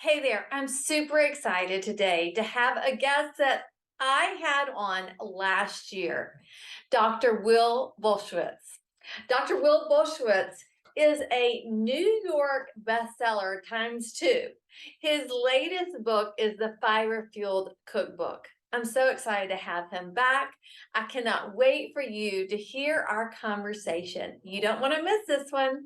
Hey there, I'm super excited today to have a guest that I had on last year, Dr. Will Bulsiewicz. Dr. Will Bulsiewicz is a New York bestseller times two. His latest book is the Fiber Fueled Cookbook. I'm so excited to have him back. I cannot wait for you to hear our conversation. You don't want to miss this one.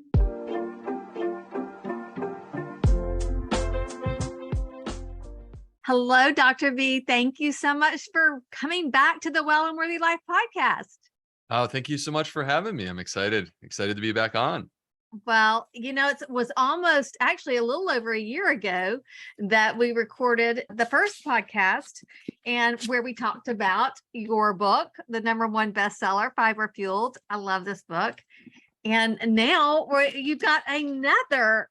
Hello, Dr. V. Thank you so much for coming back to the Well and Worthy Life podcast. Oh, thank you so much for having me. I'm excited to be back on. Well, it was almost actually a little over a year ago that we recorded the first podcast and where we talked about your book, the #1 bestseller, Fiber Fueled. I love this book. And now you've got another,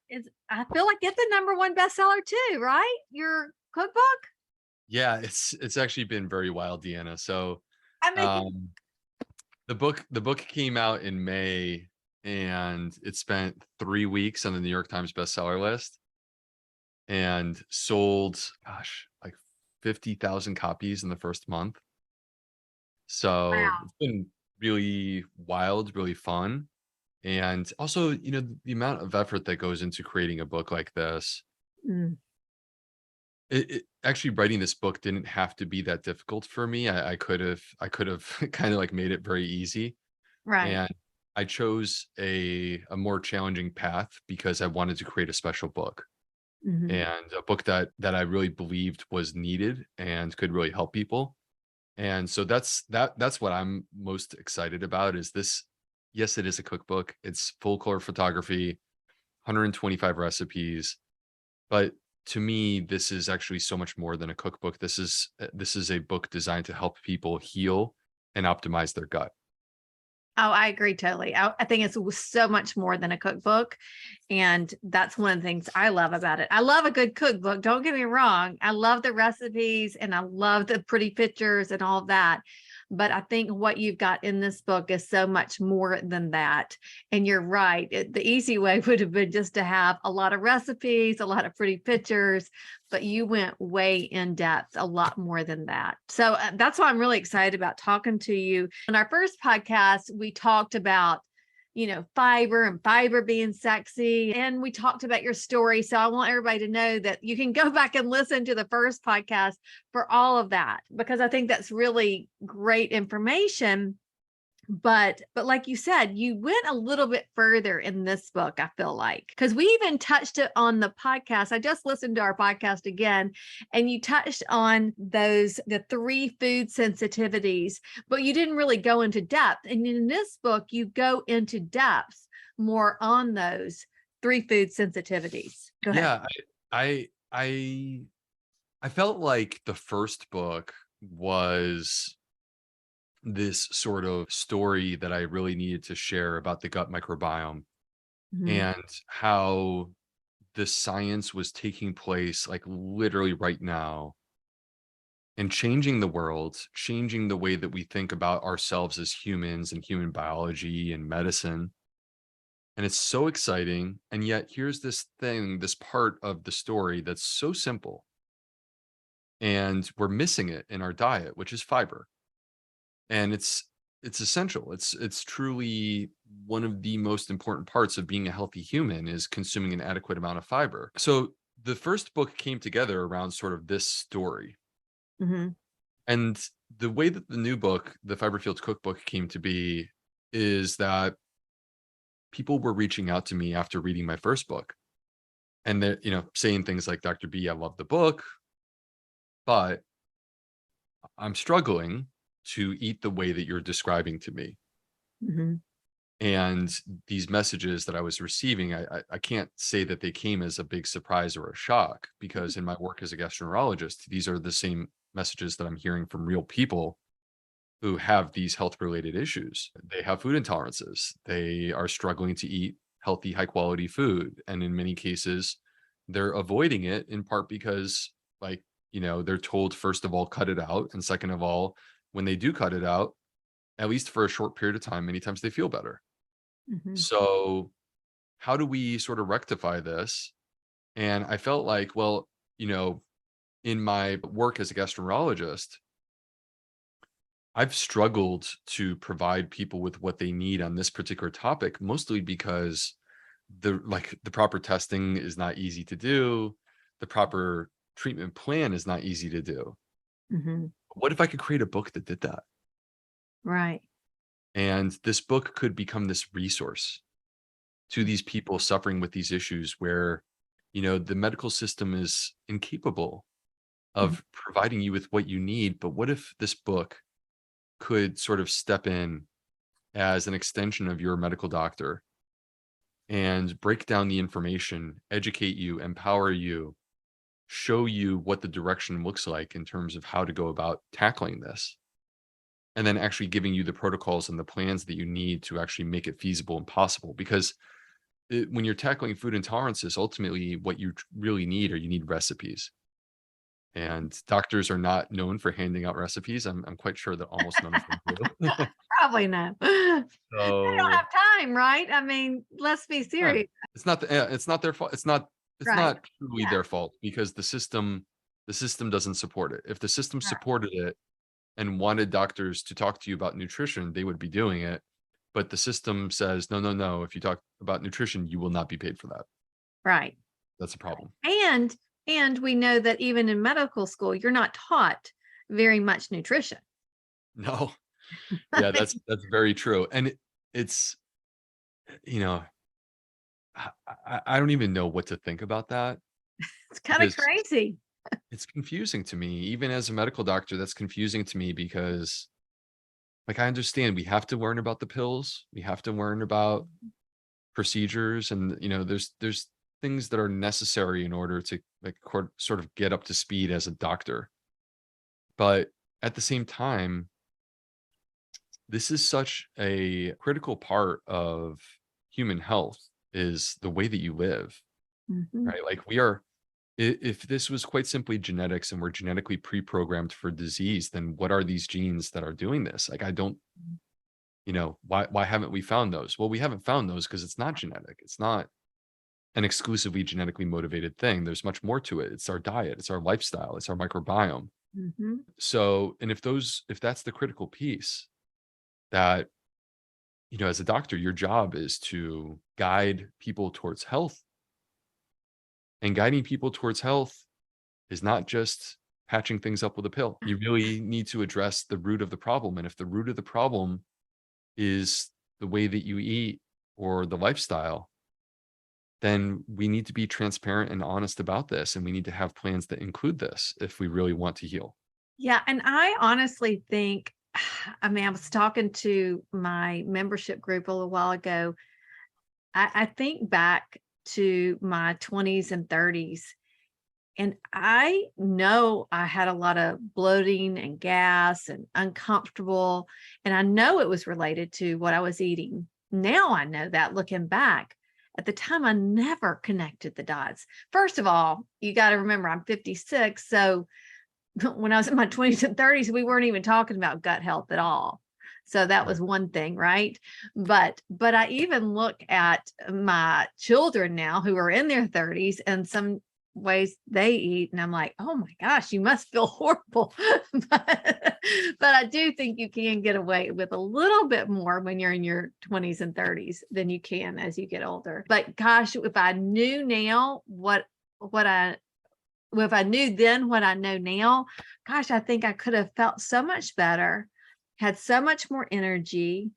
I feel like it's the #1 bestseller too, right? Your cookbook? Yeah, it's actually been very wild, Deanna. So, I mean, um, the book came out in May, and it spent 3 weeks on the New York Times bestseller list and sold, gosh, like 50,000 copies in the first month. So wow. it's been really wild, really fun. And also, the amount of effort that goes into creating a book like this. Mm, It actually writing this book didn't have to be that difficult for me. I could have kind of like made it very easy. right. And I chose a more challenging path because I wanted to create a special book Mhm. and a book that I really believed was needed and could really help people. And so that's what I'm most excited about is this. Yes, it is a cookbook. It's full color photography, 125 recipes, but to me, this is actually so much more than a cookbook. This is a book designed to help people heal and optimize their gut. Oh, I agree totally. I think it's so much more than a cookbook. And that's one of the things I love about it. I love a good cookbook. Don't get me wrong. I love the recipes and I love the pretty pictures and all of that. But I think what you've got in this book is so much more than that. And you're right. The easy way would have been just to have a lot of recipes, a lot of pretty pictures, but you went way in depth, a lot more than that. So that's why I'm really excited about talking to you. In our first podcast, we talked about fiber and fiber being sexy. And we talked about your story. So I want everybody to know that you can go back and listen to the first podcast for all of that, because I think that's really great information. But like you said, you went a little bit further in this book, I feel like, because we even touched it on the podcast. I just listened to our podcast again, and you touched on the 3 food sensitivities, but you didn't really go into depth. And in this book, you go into depth more on those 3 food sensitivities. Go ahead. Yeah, I I I felt like the first book was this sort of story that I really needed to share about the gut microbiome Mhm. and how the science was taking place like literally right now and changing the world, changing the way that we think about ourselves as humans and human biology and medicine. And it's so exciting. And yet, here's this thing, this part of the story that's so simple. And we're missing it in our diet, which is fiber. And it's essential. It's truly one of the most important parts of being a healthy human is consuming an adequate amount of fiber. So the first book came together around sort of this story. Mhm. And the way that the new book, the Fiber Fueled Cookbook, came to be is that people were reaching out to me after reading my first book. And they're, saying things like, Dr. B, I love the book, but I'm struggling to eat the way that you're describing to me. Mhm. And these messages that I was receiving, I can't say that they came as a big surprise or a shock because in my work as a gastroenterologist, these are the same messages that I'm hearing from real people who have these health related issues. They have food intolerances. They are struggling to eat healthy, high quality food. And in many cases, they're avoiding it in part because, like, they're told, first of all, cut it out. And second of all, when they do cut it out, at least for a short period of time, many times they feel better. Mhm. So, how do we sort of rectify this? And I felt like, well, you know, in my work as a gastroenterologist, I've struggled to provide people with what they need on this particular topic, mostly because the proper testing is not easy to do. The proper treatment plan is not easy to do. Mhm. What if I could create a book that did that? Right. And this book could become this resource to these people suffering with these issues where, the medical system is incapable Mhm. of providing you with what you need. But what if this book could sort of step in as an extension of your medical doctor and break down the information, educate you, empower you, show you what the direction looks like in terms of how to go about tackling this, and then actually giving you the protocols and the plans that you need to actually make it feasible and possible? Because when you're tackling food intolerances, ultimately what you really need, or you need recipes. And doctors are not known for handing out recipes. I'm quite sure that almost none of them do. Probably not. They don't So have time, right? I mean, let's be right. serious. It's not their fault. It's Right. not truly Yeah. their fault because the system doesn't support it. If the system Right. supported it and wanted doctors to talk to you about nutrition, they would be doing it. But the system says, no, no, no. If you talk about nutrition, you will not be paid for that. Right. That's a problem. And and we know that even in medical school, you're not taught very much nutrition. No. I Yeah, that's mean, that's very true. And it's, you know, I don't even know what to think about that it's kind of because crazy. it's confusing to me. Even as a medical doctor, that's confusing to me because, like, I understand we have to learn about the pills, we have to learn about procedures, and there's things that are necessary in order to like sort of get up to speed as a doctor. But at the same time, this is such a critical part of human health is the way that you live, Mhm. right? Like if this was quite simply genetics and we're genetically pre-programmed for disease, then what are these genes that are doing this? Like, I don't, why haven't we found those? Well, we haven't found those because it's not genetic. It's not an exclusively genetically motivated thing. There's much more to it. It's our diet, it's our lifestyle, it's our microbiome. Mhm. So, and if that's the critical piece that, as a doctor, your job is to guide people towards health, and guiding people towards health is not just patching things up with a pill. You really need to address the root of the problem. And if the root of the problem is the way that you eat or the lifestyle, then we need to be transparent and honest about this. And we need to have plans that include this if we really want to heal. Yeah, and I honestly think I mean, I was talking to my membership group a little while ago. I think back to my 20s and 30s, and I know I had a lot of bloating and gas and uncomfortable, and I know it was related to what I was eating. Now I know that looking back. At the time, I never connected the dots. First of all, you got to remember I'm 56. So when I was in my 20s and 30s, we weren't even talking about gut health at all. So that Right. was one thing, right? But I even look at my children now who are in their 30s and some ways they eat and I'm like, "Oh my gosh, you must feel horrible." But I do think you can get away with a little bit more when you're in your 20s and 30s than you can as you get older. But gosh, if I knew now what I well, if I knew then what I know now, gosh, I think I could have felt so much better, had so much more energy.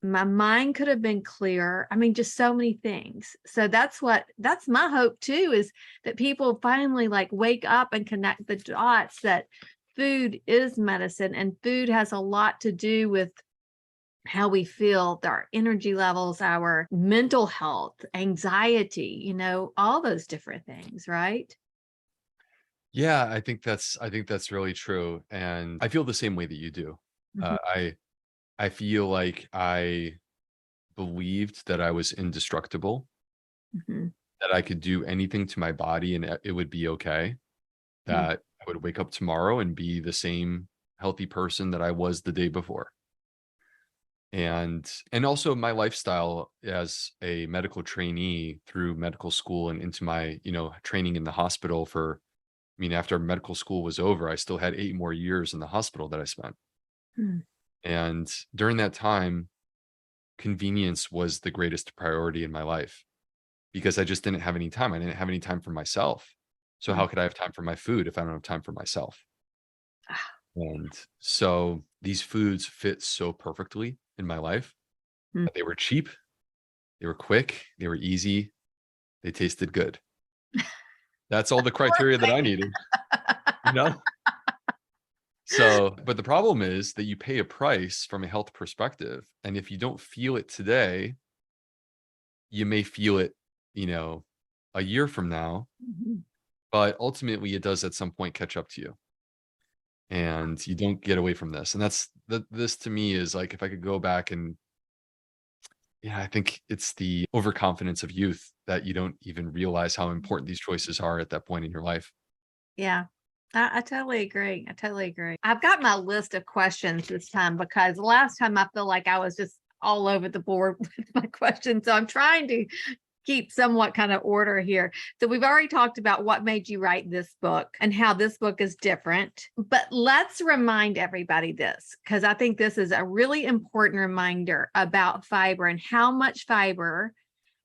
My mind could have been clearer. I mean, just so many things. So that's my hope too, is that people finally like wake up and connect the dots that food is medicine and food has a lot to do with how we feel, our energy levels, our mental health, anxiety, all those different things, right? Yeah, I think that's really true. And I feel the same way that you do. Mhm. I feel like I believed that I was indestructible, Mhm. that I could do anything to my body and it would be okay, Mm. that I would wake up tomorrow and be the same healthy person that I was the day before. And also my lifestyle as a medical trainee through medical school and into my, training in the hospital for mean, after medical school was over, I still had 8 more years in the hospital that I spent. Hmm. And during that time, convenience was the greatest priority in my life because I just didn't have any time. I didn't have any time for myself. So Hmm. how could I have time for my food if I don't have time for myself? Ah. And so these foods fit so perfectly in my life. Hmm. They were cheap, they were quick, they were easy, they tasted good. That's all the criteria that I needed, you know? So, but the problem is that you pay a price from a health perspective. And if you don't feel it today, you may feel it, you know, a year from now, Mhm. but ultimately it does at some point catch up to you and you don't get away from this. And this to me is like, if I could go back and, yeah, I think it's the overconfidence of youth that you don't even realize how important these choices are at that point in your life. Yeah, I totally agree. I totally agree. I've got my list of questions this time because last time I feel like I was just all over the board with my questions. So I'm trying to keep somewhat kind of order here. So we've already talked about what made you write this book and how this book is different. But let's remind everybody this, because I think this is a really important reminder about fiber and how much fiber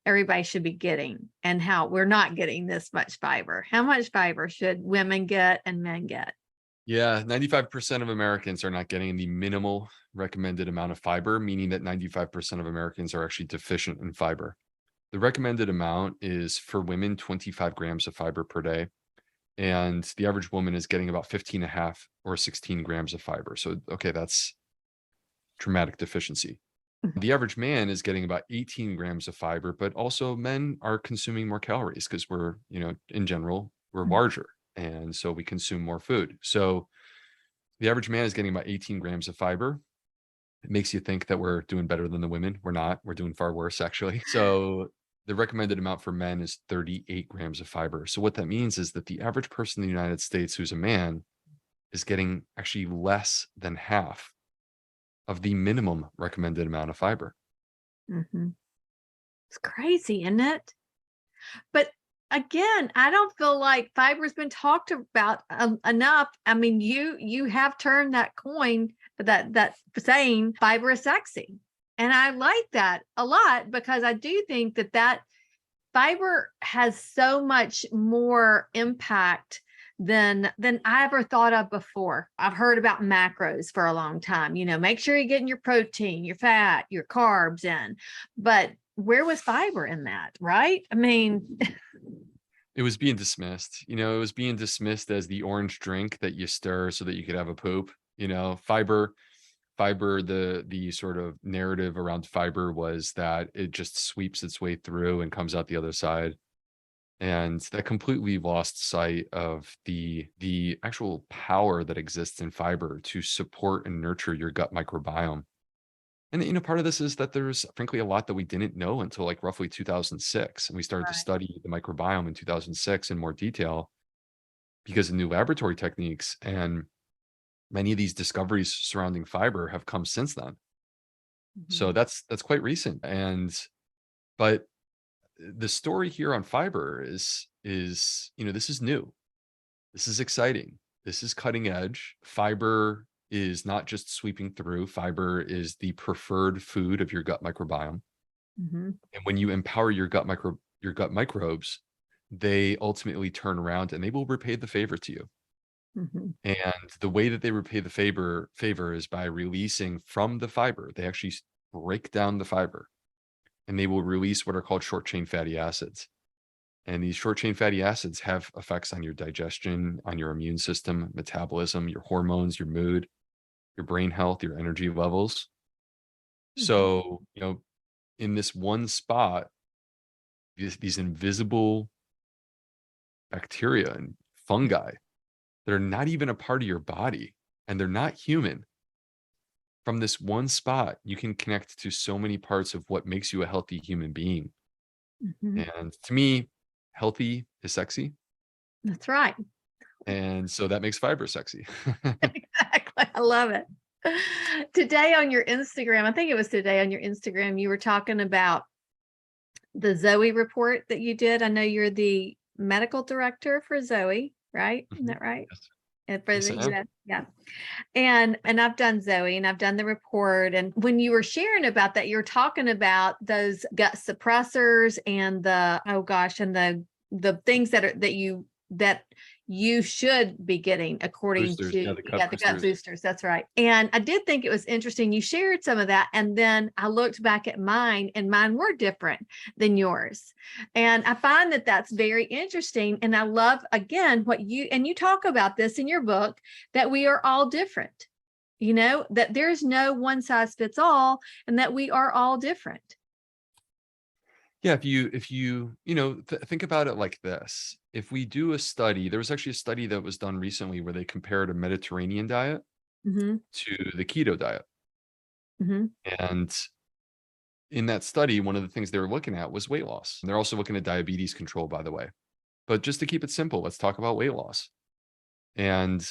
everybody should be getting and how we're not getting this much fiber. How much fiber should women get and men get? Yeah, 95% of Americans are not getting the minimal recommended amount of fiber, meaning that 95% of Americans are actually deficient in fiber. The recommended amount is for women 25 grams of fiber per day. And the average woman is getting about 15 and a half or 16 grams of fiber. So, okay, that's traumatic deficiency. Mhm. The average man is getting about 18 grams of fiber, but also men are consuming more calories because we're, in general, we're larger. And so we consume more food. So the average man is getting about 18 grams of fiber. It makes you think that we're doing better than the women. We're not. We're doing far worse, actually. So the recommended amount for men is 38 grams of fiber. So what that means is that the average person in the United States who's a man is getting actually less than half of the minimum recommended amount of fiber. Mhm. It's crazy, isn't it? But again, I don't feel like fiber's been talked about enough. I mean, you have turned that coin, that saying fiber is sexy, and I like that a lot because I do think that fiber has so much more impact than I ever thought of before. I've heard about macros for a long time. Make sure you're getting your protein, your fat, your carbs in. But where was fiber in that, right? I mean, It was being dismissed. It was being dismissed as the orange drink that you stir so that you could have a poop. Fiber, the sort of narrative around fiber was that it just sweeps its way through and comes out the other side. And that completely lost sight of the actual power that exists in fiber to support and nurture your gut microbiome. And part of this is that there's frankly a lot that we didn't know until like roughly 2006, and we started to right. study the microbiome in 2006 in more detail because of new laboratory techniques, and many of these discoveries surrounding fiber have come since then. Mhm. So that's quite recent. But the story here on fiber is this is new. This is exciting. This is cutting edge. Fiber is not just sweeping through. Fiber is the preferred food of your gut microbiome. Mhm. And when you empower your gut microbes, they ultimately turn around and they will repay the favor to you. Mhm. And the way that they repay the favor is by releasing from the fiber. They actually break down the fiber and they will release what are called short chain fatty acids. And these short chain fatty acids have effects on your digestion, on your immune system, metabolism, your hormones, your mood, your brain health, your energy levels. Mhm. So, in this one spot, these invisible bacteria and fungi that are not even a part of your body and they're not human. From this one spot, you can connect to so many parts of what makes you a healthy human being. Mhm. And to me, healthy is sexy. That's right. And so that makes fiber sexy. Exactly. I love it. Today on your Instagram, I think it was today on your Instagram, you were talking about the Zoe report that you did. I know you're the medical director for Zoe. right? Isn't Mhm. that right? Yes. For Yes, the I am. US, yeah. And I've done Zoe and I've done the report. And when you were sharing about that, you're talking about those gut suppressors and the, oh gosh, and the things that you should be getting according Boosters. to, Yeah, the yeah, gut the gut boosters. boosters. That's right. And I did think it was interesting. You shared some of that. And then I looked back at mine and mine were different than yours. And I find that that's very interesting. And I love, again, what you talk about this in your book, that we are all different, that there's no one size fits all and that we are all different. Yeah, if you think about it like this. If we do a study, there was actually a study that was done recently where they compared a Mediterranean diet Hmm. to the keto diet. Hmm. And in that study, one of the things they were looking at was weight loss. And they're also looking at diabetes control, by the way. But just to keep it simple, let's talk about weight loss. And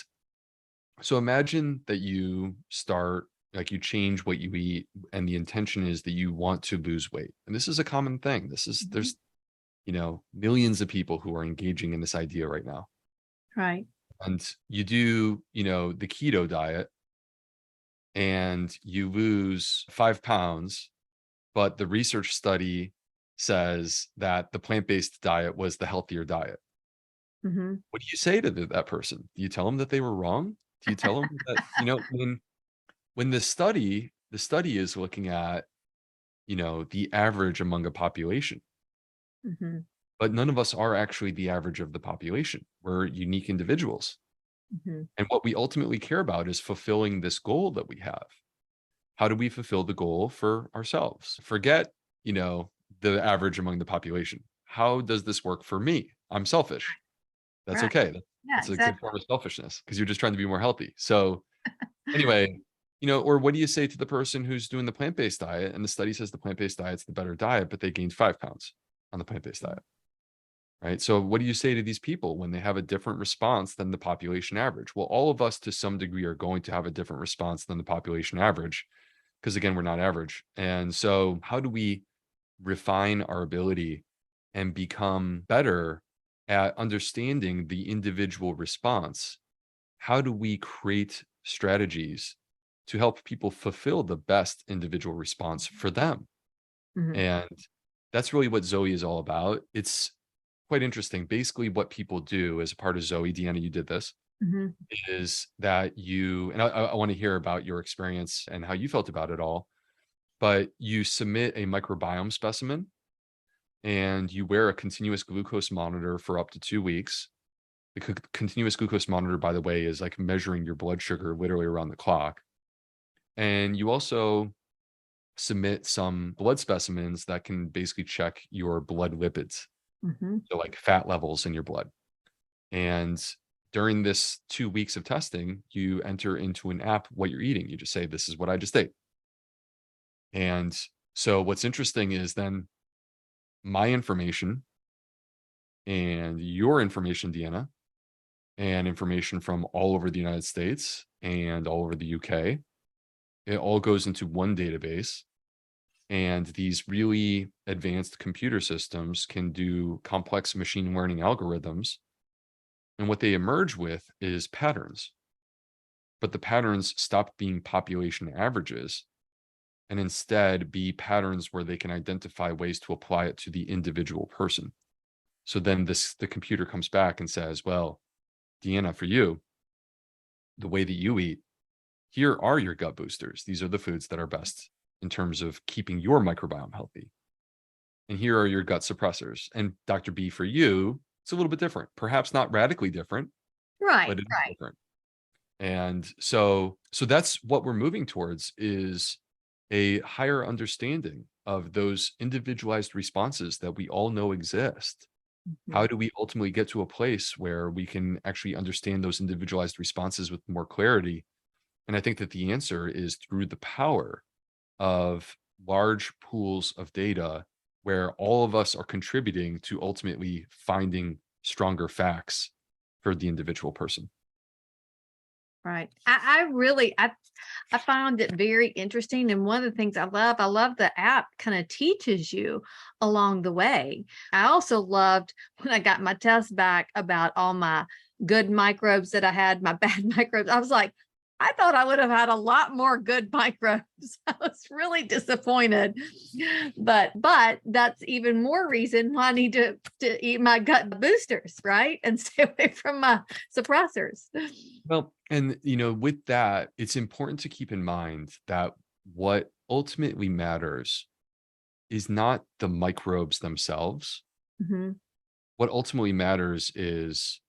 so imagine that you start, like you change what you eat, and the intention is that you want to lose weight. And this is a common thing. Hmm. There's, millions of people who are engaging in this idea right now. Right. And you do, the keto diet and you lose 5 pounds, but the research study says that the plant-based diet was the healthier diet. Hmm. What do you say to that person? Do you tell them that they were wrong? Do you tell them that, when the study is looking at, the average among a population, Hmm. but none of us are actually the average of the population. We're unique individuals. Hmm. And what we ultimately care about is fulfilling this goal that we have. How do we fulfill the goal for ourselves? Forget, the average among the population. How does this work for me? I'm selfish. That's Right. okay. Yeah, That's a good exactly. form of selfishness because you're just trying to be more healthy. So anyway, or what do you say to the person who's doing the plant-based diet and the study says the plant-based diet's the better diet, but they gained 5 pounds on the plant-based diet, right? So what do you say to these people when they have a different response than the population average? Well, all of us to some degree are going to have a different response than the population average because again, we're not average. And so how do we refine our ability and become better at understanding the individual response? How do we create strategies to help people fulfill the best individual response for them? Hmm. And that's really what Zoe is all about. It's quite interesting. Basically, what people do as a part of Zoe, Deanna, you did this, Hmm. is that and I want to hear about your experience and how you felt about it all, but you submit a microbiome specimen and you wear a continuous glucose monitor for up to 2 weeks. The continuous glucose monitor, by the way, is like measuring your blood sugar literally around the clock. And you also submit some blood specimens that can basically check your blood lipids, Hmm. so like fat levels in your blood. And during this 2 weeks of testing, you enter into an app what you're eating. You just say, "This is what I just ate." And so what's interesting is then my information and your information, Deanna, and information from all over the United States and all over the UK. It all goes into one database. And these really advanced computer systems can do complex machine learning algorithms. And what they emerge with is patterns. But the patterns stop being population averages and instead be patterns where they can identify ways to apply it to the individual person. So then the computer comes back and says, well, Deanna, for you, the way that you eat, here are your gut boosters. These are the foods that are best in terms of keeping your microbiome healthy. And here are your gut suppressors. And Dr. B, for you, it's a little bit different. Perhaps not radically different, Right. but it is Right. different. And so that's what we're moving towards is a higher understanding of those individualized responses that we all know exist. How Mhm. do we ultimately get to a place where we can actually understand those individualized responses with more clarity? And I think that the answer is through the power of large pools of data where all of us are contributing to ultimately finding stronger facts for the individual person. Right. I found it very interesting. And one of the things I love the app kind of teaches you along the way. I also loved when I got my test back about all my good microbes that I had, my bad microbes. I was like, I thought I would have had a lot more good microbes. I was really disappointed. But that's even more reason why I need to eat my gut boosters, right? And stay away from my suppressors. Well, and with that, it's important to keep in mind that what ultimately matters is not the microbes themselves. Mhm. What ultimately matters is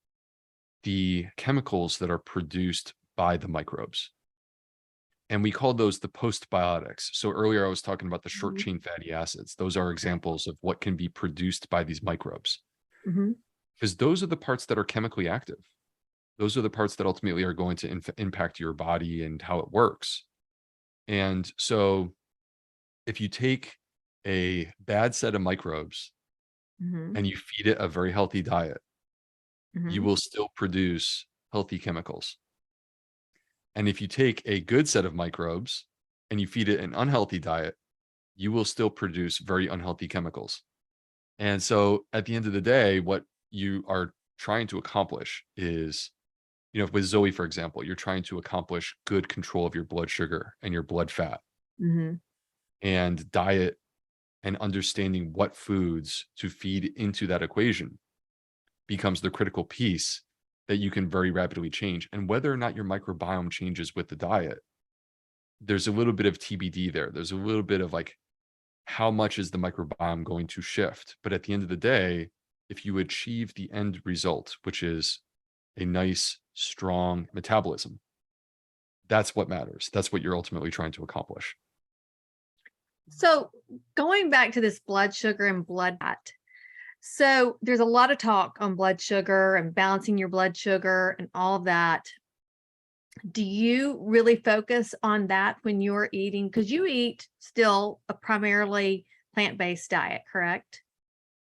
the chemicals that are produced by the microbes. And we call those the postbiotics. So earlier I was talking about the short Mhm. chain fatty acids. Those are examples of what can be produced by these microbes, Mhm. because those are the parts that are chemically active. Those are the parts that ultimately are going to impact your body and how it works. And so if you take a bad set of microbes Mhm. and you feed it a very healthy diet, you Mhm. will still produce healthy chemicals. And if you take a good set of microbes and you feed it an unhealthy diet, you will still produce very unhealthy chemicals. And so at the end of the day, what you are trying to accomplish is, with Zoe, for example, you're trying to accomplish good control of your blood sugar and your blood fat, Mhm. and diet and understanding what foods to feed into that equation becomes the critical piece that you can very rapidly change. And whether or not your microbiome changes with the diet, there's a little bit of TBD there. There's a little bit of like, how much is the microbiome going to shift? But at the end of the day, if you achieve the end result, which is a nice, strong metabolism, that's what matters. That's what you're ultimately trying to accomplish. So going back to this blood sugar and blood fat. So there's a lot of talk on blood sugar and balancing your blood sugar and all of that. Do you really focus on that when you're eating? Because you eat still a primarily plant-based diet, correct?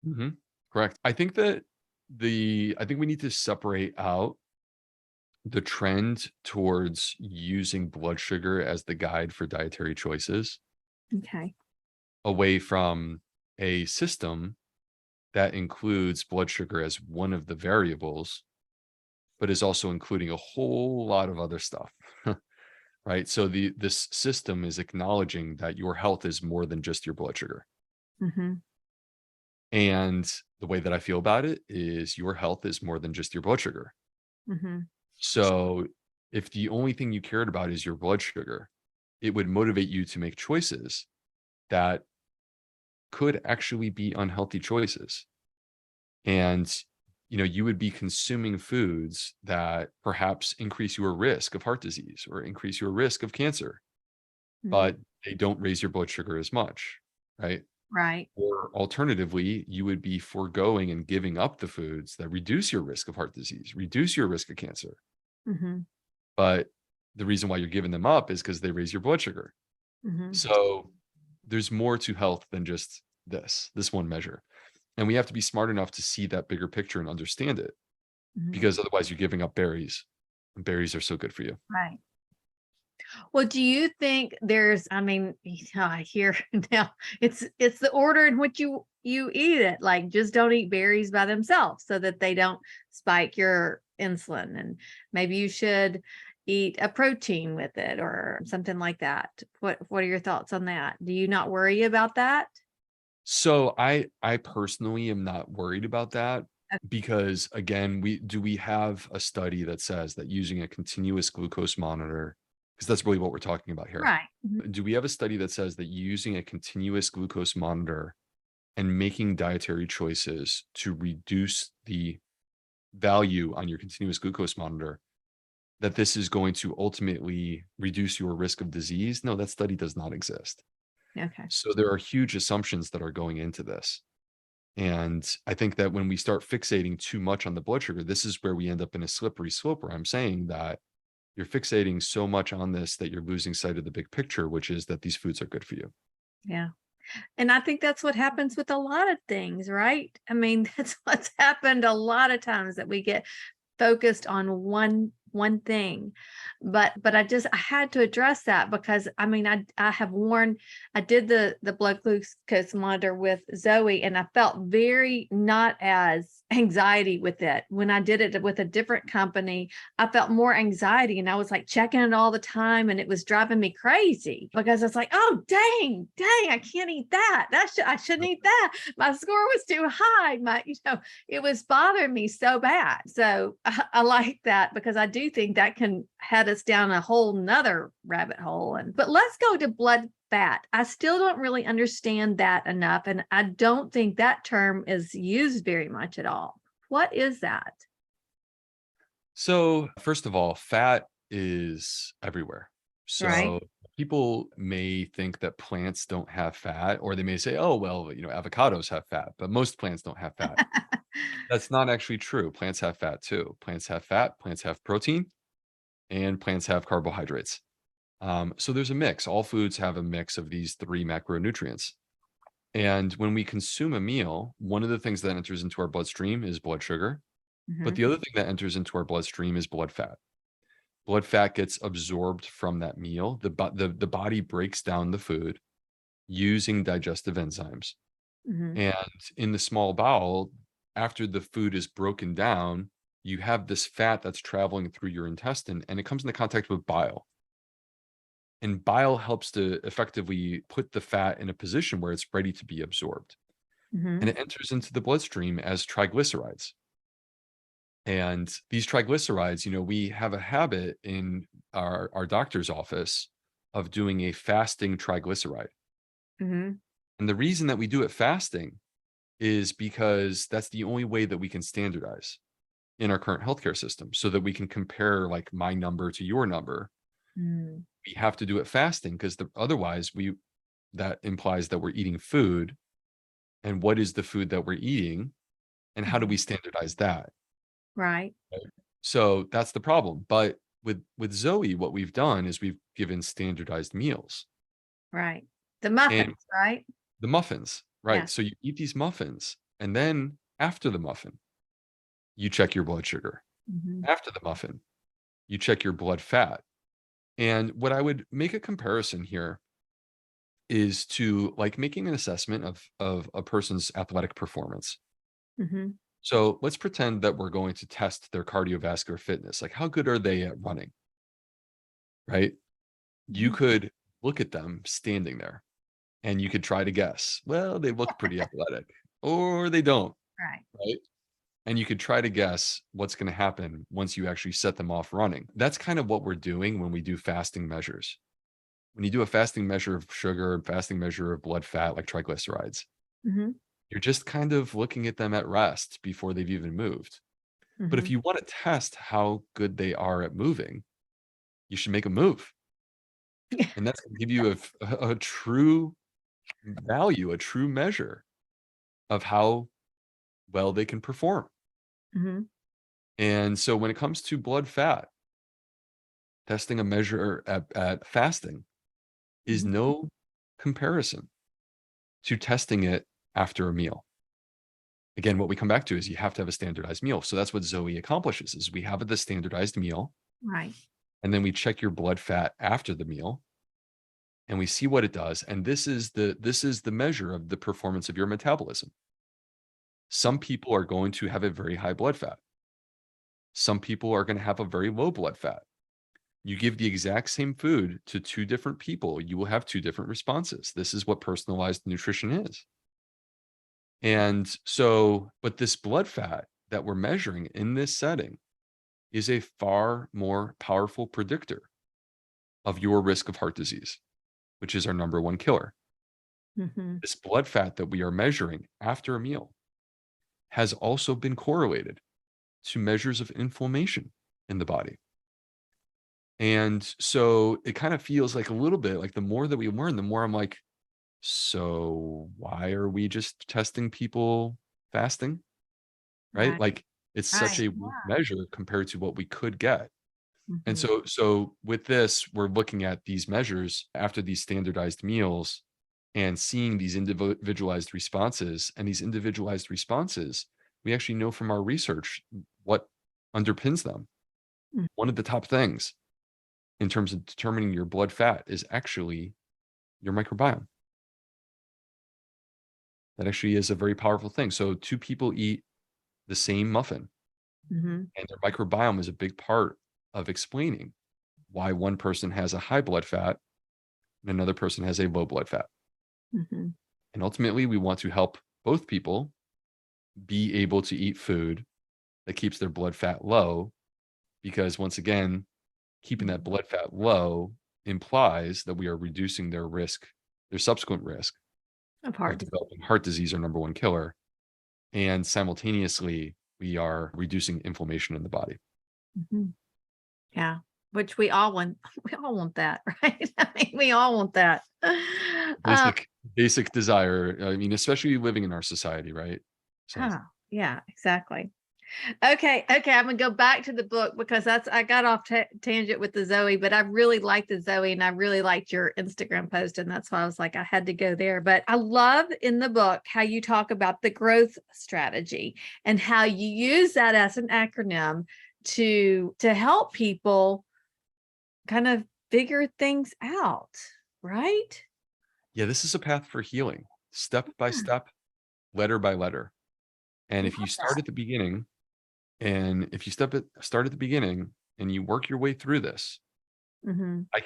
Mhm. Correct. I think we need to separate out the trend towards using blood sugar as the guide for dietary choices Okay. away from a system that includes blood sugar as one of the variables, but is also including a whole lot of other stuff. Right? So this system is acknowledging that your health is more than just your blood sugar. Mm-hmm. And the way that I feel about it is your health is more than just your blood sugar. Mm-hmm. So if the only thing you cared about is your blood sugar, it would motivate you to make choices that could actually be unhealthy choices. And you would be consuming foods that perhaps increase your risk of heart disease or increase your risk of cancer, Mm-hmm. but they don't raise your blood sugar as much, right? Right. Or alternatively, you would be foregoing and giving up the foods that reduce your risk of heart disease, reduce your risk of cancer. Mm-hmm. But the reason why you're giving them up is because they raise your blood sugar. Mm-hmm. So there's more to health than just this one measure. And we have to be smart enough to see that bigger picture and understand it, Mm-hmm. because otherwise you're giving up berries. And berries are so good for you. Right. Well, do you think I mean, I hear now it's the order in which you eat it. Like just don't eat berries by themselves so that they don't spike your insulin. And maybe you should eat a protein with it or something like that. What are your thoughts on that? Do you not worry about that? So I personally am not worried about that, because again, we have a study that says that using a continuous glucose monitor, because that's really what we're talking about here. Right. Mhm. Do we have a study that says that using a continuous glucose monitor and making dietary choices to reduce the value on your continuous glucose monitor, that this is going to ultimately reduce your risk of disease? No, that study does not exist. Okay. So there are huge assumptions that are going into this. And I think that when we start fixating too much on the blood sugar, this is where we end up in a slippery slope where I'm saying that you're fixating so much on this that you're losing sight of the big picture, which is that these foods are good for you. Yeah. And I think that's what happens with a lot of things, right? I mean, that's what's happened a lot of times that we get focused on one thing, but I had to address that because I mean, I have worn, I did the blood glucose monitor with Zoe, and I felt very not as anxiety with it. When I did it with a different company, I felt more anxiety, and I was like checking it all the time, and it was driving me crazy because it's like, oh dang, I can't eat that. I shouldn't eat that. My score was too high. It was bothering me so bad. So I like that because I do think that can head us down a whole nother rabbit hole. But let's go to blood fat. I still don't really understand that enough. And I don't think that term is used very much at all. What is that? So, first of all, fat is everywhere. Right. So, people may think that plants don't have fat, or they may say, oh, well, avocados have fat, but most plants don't have fat. That's not actually true. Plants have fat too. Plants have fat, plants have protein, and plants have carbohydrates. So, there's a mix. All foods have a mix of these three macronutrients. And when we consume a meal, one of the things that enters into our bloodstream is blood sugar. But Mhm. the other thing that enters into our bloodstream is blood fat. Blood fat gets absorbed from that meal. The body breaks down the food using digestive enzymes. Mhm. And in the small bowel, after the food is broken down, you have this fat that's traveling through your intestine and it comes into contact with bile. And bile helps to effectively put the fat in a position where it's ready to be absorbed. And Mhm. it enters into the bloodstream as triglycerides. And these triglycerides, we have a habit in our doctor's office of doing a fasting triglyceride. Mhm. And the reason that we do it fasting is because that's the only way that we can standardize in our current healthcare system so that we can compare like my number to your number. Mm. We have to do it fasting because otherwise that implies that we're eating food. And what is the food that we're eating? And how do Mhm. we standardize that? Right. So that's the problem. But with Zoe, what we've done is we've given standardized meals Right. The and muffins, right? the muffins, Yeah. right? So you eat these muffins, and then after the muffin, you check your blood sugar. Mhm. After the muffin, you check your blood fat. And what I would make a comparison here is to like making an assessment of a person's athletic performance. Mhm. So let's pretend that we're going to test their cardiovascular fitness. Like, how good are they at running? Right? You Mhm. could look at them standing there and you could try to guess, well, they look pretty athletic or they don't, Right. right? And you could try to guess what's going to happen once you actually set them off running. That's kind of what we're doing when we do fasting measures. When you do a fasting measure of sugar and fasting measure of blood fat, like triglycerides, Mhm. you're just kind of looking at them at rest before they've even moved. But if Mhm. you want to test how good they are at moving, you should make a move. And that's going to give you a true value, a true measure of how well they can perform. Mhm. And so when it comes to blood fat, testing a measure at fasting is Mhm. no comparison to testing it after a meal. Again, what we come back to is you have to have a standardized meal. So that's what Zoe accomplishes is we have the standardized meal Right. and then we check your blood fat after the meal and we see what it does. And this is the measure of the performance of your metabolism. Some people are going to have a very high blood fat. Some people are going to have a very low blood fat. You give the exact same food to two different people, you will have two different responses. This is what personalized nutrition is. And so, but this blood fat that we're measuring in this setting is a far more powerful predictor of your risk of heart disease, which is our number one killer. Mhm. This blood fat that we are measuring after a meal has also been correlated to measures of inflammation in the body. And so it kind of feels like a little bit like the more that we learn, the more I'm like, so why are we just testing people fasting? Right? Right. Like it's such Right. a weak Yeah. measure compared to what we could get. And Mhm. so with this, we're looking at these measures after these standardized meals and seeing these individualized responses. And these individualized responses, we actually know from our research what underpins them. Mm. One of the top things in terms of determining your blood fat is actually your microbiome. That actually is a very powerful thing. So two people eat the same muffin, Mhm. and their microbiome is a big part of explaining why one person has a high blood fat and another person has a low blood fat. Mhm. And ultimately, we want to help both people be able to eat food that keeps their blood fat low, because once again, keeping that Mhm. blood fat low implies that we are reducing their subsequent risk Of of hard to. developing heart disease, our number one killer. And simultaneously, we are reducing inflammation in the body. Mhm. Yeah, which we all want. We all want that, right? I mean, we all want that. Um, Basic desire. I mean, especially living in our society, right? So yeah, exactly. Okay, I'm gonna go back to the book because that's I got off tangent with the Zoe, but I really liked the Zoe and I really liked your Instagram post, and that's why I was like I had to go there. But I love in the book how you talk about the growth strategy and how you use that as an acronym to help people kind of figure things out, right? yeah, this is a path for healing, step by Yeah, step, letter by letter. And I if you love start that. at the beginning, and if you start at the beginning and you work your way through this, Hmm. I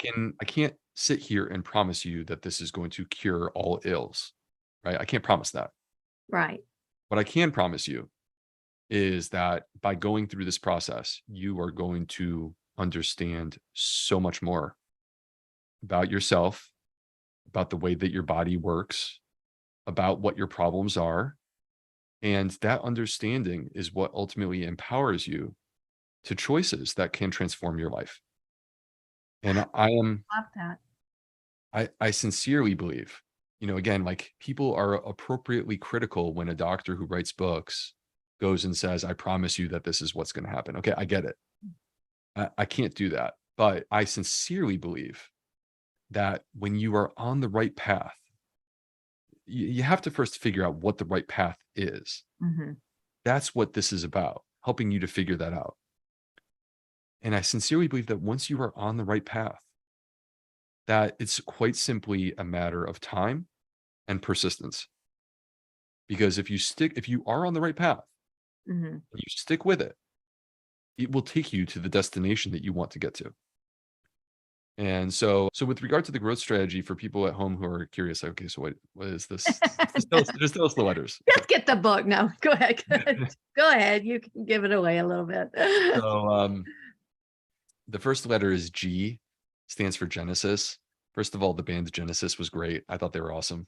can't sit here and promise you that this is going to cure all ills, right? I can't promise that. Right. What I can promise you is that by going through this process, you are going to understand so much more about yourself, about the way that your body works, about what your problems are. And that understanding is what ultimately empowers you to choices that can transform your life. And Love that. I sincerely believe, again, like people are appropriately critical when a doctor who writes books goes and says, I promise you that this is what's going to happen. Okay, I get it. I can't do that. But I sincerely believe that when you are on the right path, you have to first figure out what the right path is. Hmm. That's what this is about, helping you to figure that out. And I sincerely believe that once you are on the right path, that it's quite simply a matter of time and persistence. Because if you are on the right path, Hmm. and you stick with it, it will take you to the destination that you want to get to. And so with regard to the growth strategy for people at home who are curious, okay, so what is this? Just tell us the letters. Just get the book. No, go ahead. Go ahead. You can give it away a little bit. So the first letter is G, stands for Genesis. First of all, the band Genesis was great. I thought they were awesome.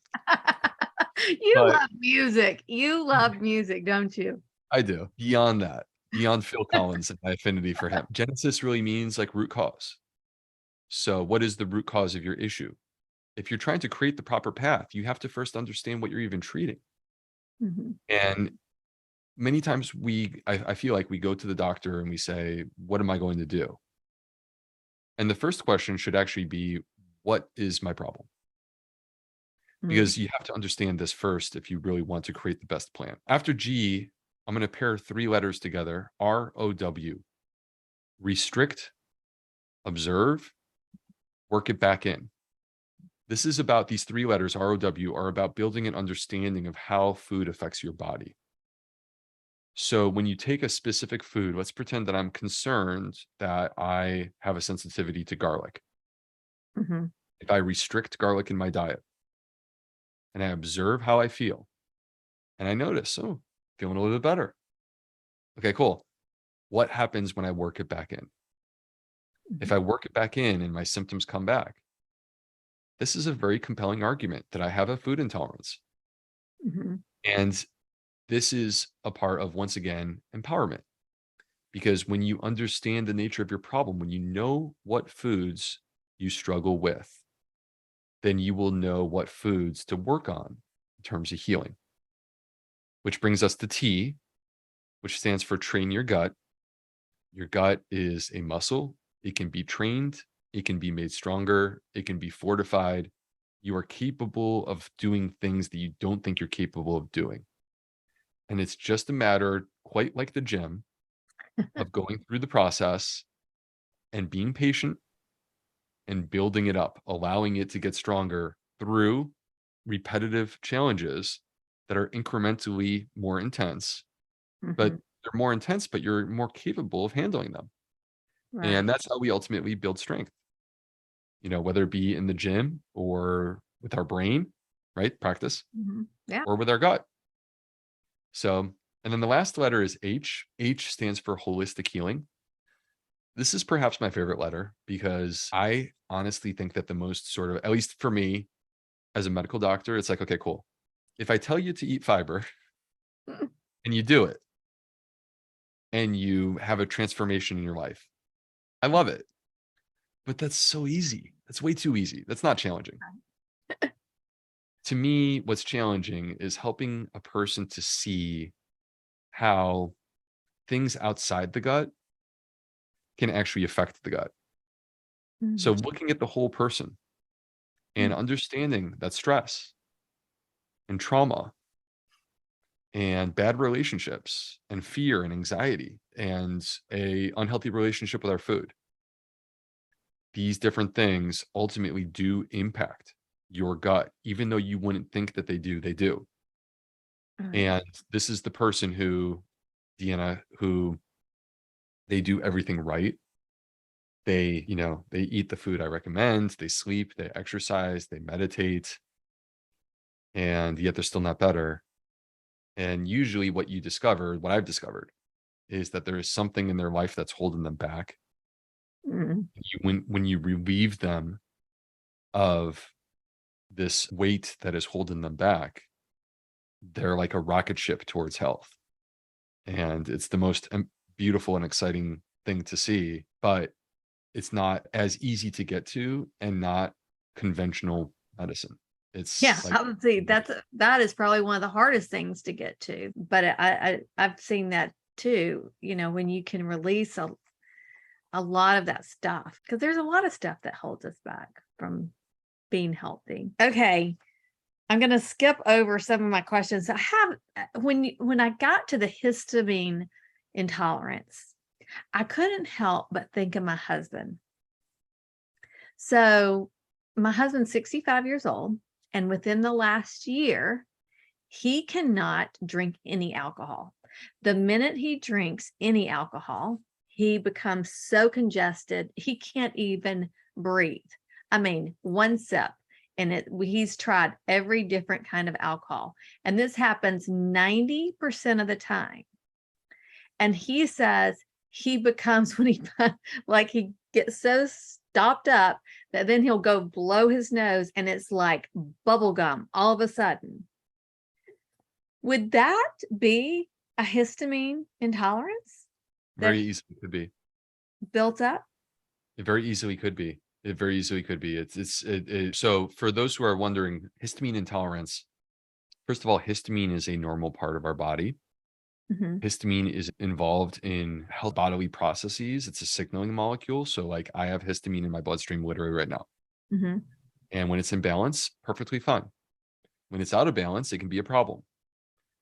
You But love music. You love music, don't you? I do. Beyond that, beyond Phil Collins and my affinity for him, Genesis really means like root cause. So, what is the root cause of your issue? If you're trying to create the proper path, you have to first understand what you're even treating. Mhm. And many times I feel like we go to the doctor and we say, what am I going to do? And the first question should actually be, what is my problem? Mm. Because you have to understand this first if you really want to create the best plan. After G, I'm going to pair three letters together, ROW, restrict, observe, work it back in. This is about these three letters, ROW, are about building an understanding of how food affects your body. So when you take a specific food, let's pretend that I'm concerned that I have a sensitivity to garlic. Mhm. If I restrict garlic in my diet and I observe how I feel and I notice, oh, feeling a little bit better. Okay, cool. What happens when I work it back in? If Mhm. I work it back in and my symptoms come back, this is a very compelling argument that I have a food intolerance. Mhm. And this is a part of, once again, empowerment. Because when you understand the nature of your problem, when you know what foods you struggle with, then you will know what foods to work on in terms of healing. Which brings us to T, which stands for train your gut. Your gut is a muscle. It can be trained, it can be made stronger, it can be fortified. You are capable of doing things that you don't think you're capable of doing. And it's just a matter, quite like the gym, of going through the process and being patient and building it up, allowing it to get stronger through repetitive challenges that are incrementally more intense, but Mhm. they're more intense, but you're more capable of handling them. And Right. that's how we ultimately build strength, whether it be in the gym or with our brain, right? Practice, Yeah. or with our gut. So, and then the last letter is H. H stands for holistic healing. This is perhaps my favorite letter because I honestly think that the most sort of, at least for me as a medical doctor, it's like, okay, cool. If I tell you to eat fiber and you do it and you have a transformation in your life, I love it. But that's so easy. That's way too easy. That's not challenging. To me, what's challenging is helping a person to see how things outside the gut can actually affect the gut. So Mhm. looking at the whole person and understanding that stress and trauma and bad relationships and fear and anxiety and a unhealthy relationship with our food, these different things ultimately do impact your gut, even though you wouldn't think that they do. Right. And this is the person who, Deanna, who they do everything right. They eat the food I recommend, they sleep, they exercise, they meditate, and yet they're still not better. And usually what I've discovered is that there is something in their life that's holding them back. Mhm. When you relieve them of this weight that is holding them back, they're like a rocket ship towards health. And it's the most beautiful and exciting thing to see, but it's not as easy to get to and not conventional medicine. It's Yeah, like, I would say that is probably one of the hardest things to get to. But I've seen that too, when you can release a lot of that stuff, because there's a lot of stuff that holds us back from being healthy. Okay, I'm going to skip over some of my questions. I have when I got to the histamine intolerance, I couldn't help but think of my husband. So, my husband's 65 years old, and within the last year, he cannot drink any alcohol. The minute he drinks any alcohol, he becomes so congested, he can't even breathe. I mean, one sip, and he's tried every different kind of alcohol. And this happens 90% of the time. And he says he becomes when he like he gets so stopped up that then he'll go blow his nose and it's like bubble gum all of a sudden. Would that be a histamine intolerance very that easily could be. built up? It very easily could be. It very easily could be. So for those who are wondering, histamine intolerance, first of all, histamine is a normal part of our body. Mhm, Histamine is involved in health bodily processes. It's a signaling molecule. So like I have histamine in my bloodstream literally right now. mhm, And when it's in balance, perfectly fine. When it's out of balance, it can be a problem.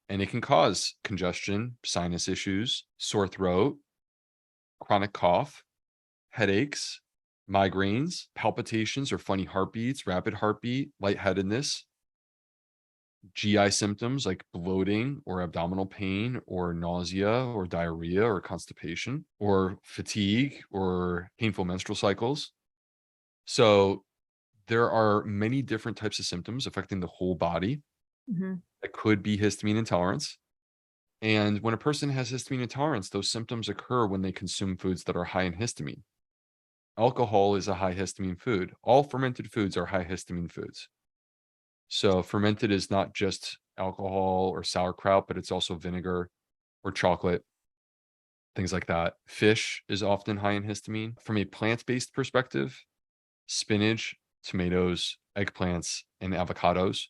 And it can cause congestion, sinus issues, sore throat, chronic cough, headaches, migraines, palpitations or funny heartbeats, rapid heartbeat, lightheadedness, GI symptoms like bloating or abdominal pain or nausea or diarrhea or constipation or fatigue or painful menstrual cycles. So there are many different types of symptoms affecting the whole body mhm, that could be histamine intolerance. And when a person has histamine intolerance, those symptoms occur when they consume foods that are high in histamine. Alcohol is a high histamine food. All fermented foods are high histamine foods. So fermented is not just alcohol or sauerkraut, but it's also vinegar or chocolate, things like that. Fish is often high in histamine. From a plant-based perspective, spinach, tomatoes, eggplants, and avocados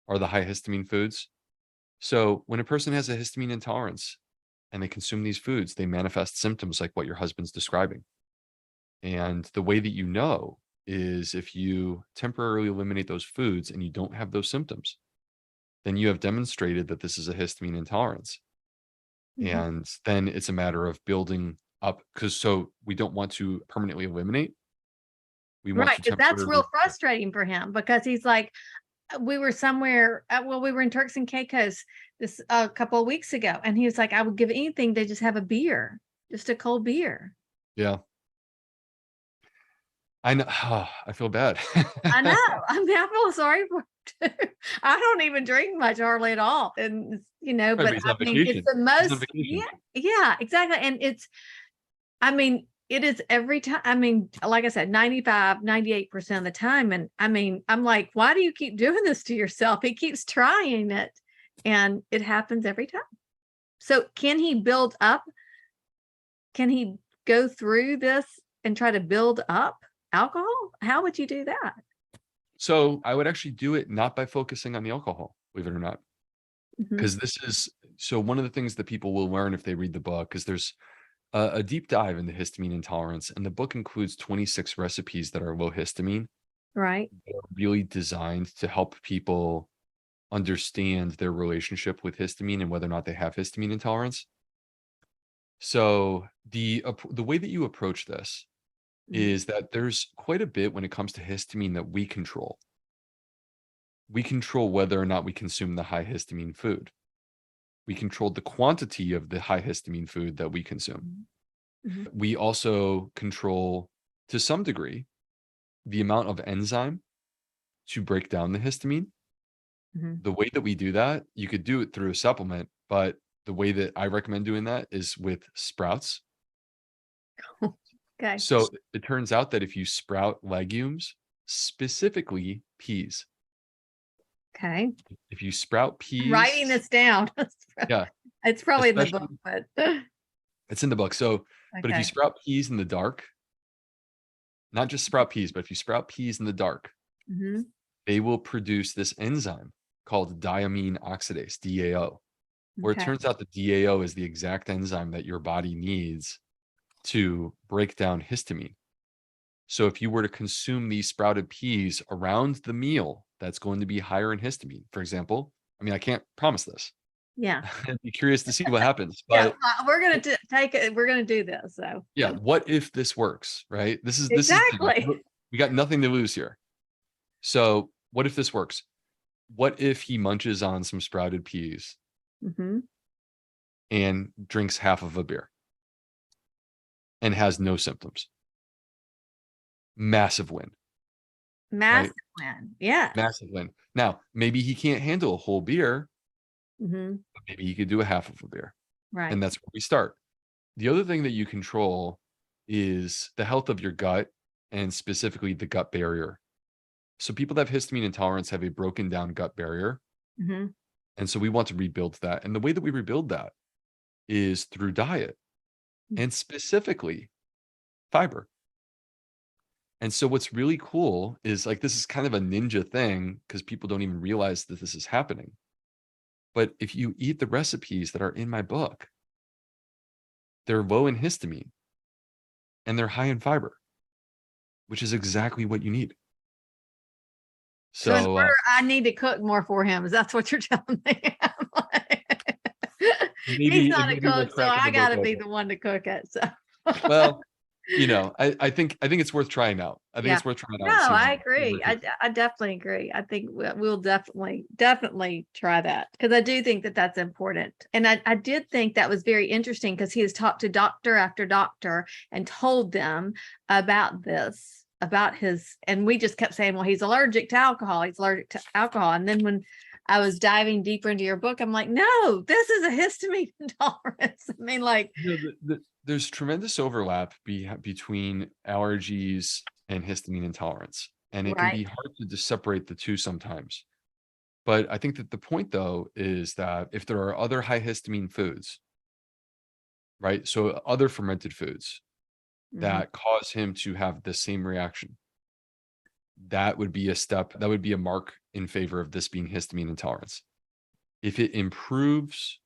are the high histamine foods. So when a person has a histamine intolerance and they consume these foods, they manifest symptoms like what your husband's describing. And the way that you know is if you temporarily eliminate those foods and you don't have those symptoms, then you have demonstrated that this is a histamine intolerance. mhm. And then it's a matter of building up, because so we don't want to permanently eliminate. We want Right. to 'Cause that's temporarily. real frustrating for him because he's like, we were somewhere, well, we were in Turks and Caicos this a couple of weeks ago, and he was like, I would give anything to just have a beer, just a cold beer. Yeah. I know. I feel bad. I know. I mean, I feel sorry for him too. I don't even drink much hardly at all. And Right, but but he's I on mean, it's vacation. the He's on most, vacation. yeah, exactly. And I mean, it is every time. I mean, like I said, 98% of the time. And I mean, I'm like, why do you keep doing this to yourself? He keeps trying it and it happens every time. So can he build up? Can he go through this and try to build up alcohol? How would you do that? So I would actually do it not by focusing on the alcohol, believe it or not, Mhm. because this is so one of the things that people will learn if they read the book, because there's a deep dive into histamine intolerance, and the book includes 26 recipes that are low histamine. Right. They're really designed to help people understand their relationship with histamine and whether or not they have histamine intolerance. So the way that you approach this Mhm. is that there's quite a bit when it comes to histamine that we control. We control whether or not we consume the high histamine food. We control the quantity of the high histamine food that we consume. Mhm. We also control, to some degree, the amount of enzyme to break down the histamine. Mhm. The way that we do that, you could do it through a supplement, but the way that I recommend doing that is with sprouts. Okay. So it turns out that if you sprout legumes, specifically peas, Okay. if you sprout I'm writing peas, this down. yeah, It's probably in the book, especially but it's in the book. So, but if you okay. sprout peas in the dark, not just sprout peas, but if you sprout peas in the dark, Mhm. they will produce this enzyme called diamine oxidase, DAO, where it Okay. turns out the DAO is the exact enzyme that your body needs to break down histamine. So if you were to consume these sprouted peas around the meal, that's going to be higher in histamine. For example, I mean, I can't promise this. Yeah. I'd be curious to see what happens, Yeah. but We're gonna take it. We're gonna do this. So yeah, what if this works, right? This is the thing, like, exactly. we got nothing to lose here. So, what if this works? What if he munches on some sprouted peas Mhm. and drinks half of a beer and has no symptoms? Massive win, right? Massive win. Yeah. Massive win. Now, maybe he can't handle a whole beer, Mhm. but maybe he could do a half of a beer, Right. and that's where we start. The other thing that you control is the health of your gut and specifically the gut barrier. So people that have histamine intolerance have a broken down gut barrier. Mhm. And so we want to rebuild that. And the way that we rebuild that is through diet and specifically fiber. And so what's really cool is like this is kind of a ninja thing because people don't even realize that this is happening. But if you eat the recipes that are in my book, they're low in histamine and they're high in fiber, which is exactly what you need. So in So order, I need to cook more for him. Is that's what you're telling me? He's maybe not a maybe we'll cook, so crack in I the book got a to little be bit. the one to cook it. So Well, I think it's worth trying out. I think yeah. it's worth trying No, out and I seeing where agree. it takes. I definitely agree. I think we'll definitely try that because I do think that that's important. And I did think that was very interesting because he has talked to doctor after doctor and told them about this, about his, and we just kept saying, well, he's allergic to alcohol. He's allergic to alcohol. And then when I was diving deeper into your book, I'm like, no, this is a histamine intolerance. I mean, like, You know, there's tremendous overlap between allergies and histamine intolerance, and it can right. be hard to just separate the two sometimes. But I think that the point, though, is that if there are other high histamine foods, right? So other fermented foods Mhm. that cause him to have the same reaction, that would be a step, that would be a mark in favor of this being histamine intolerance. If it improves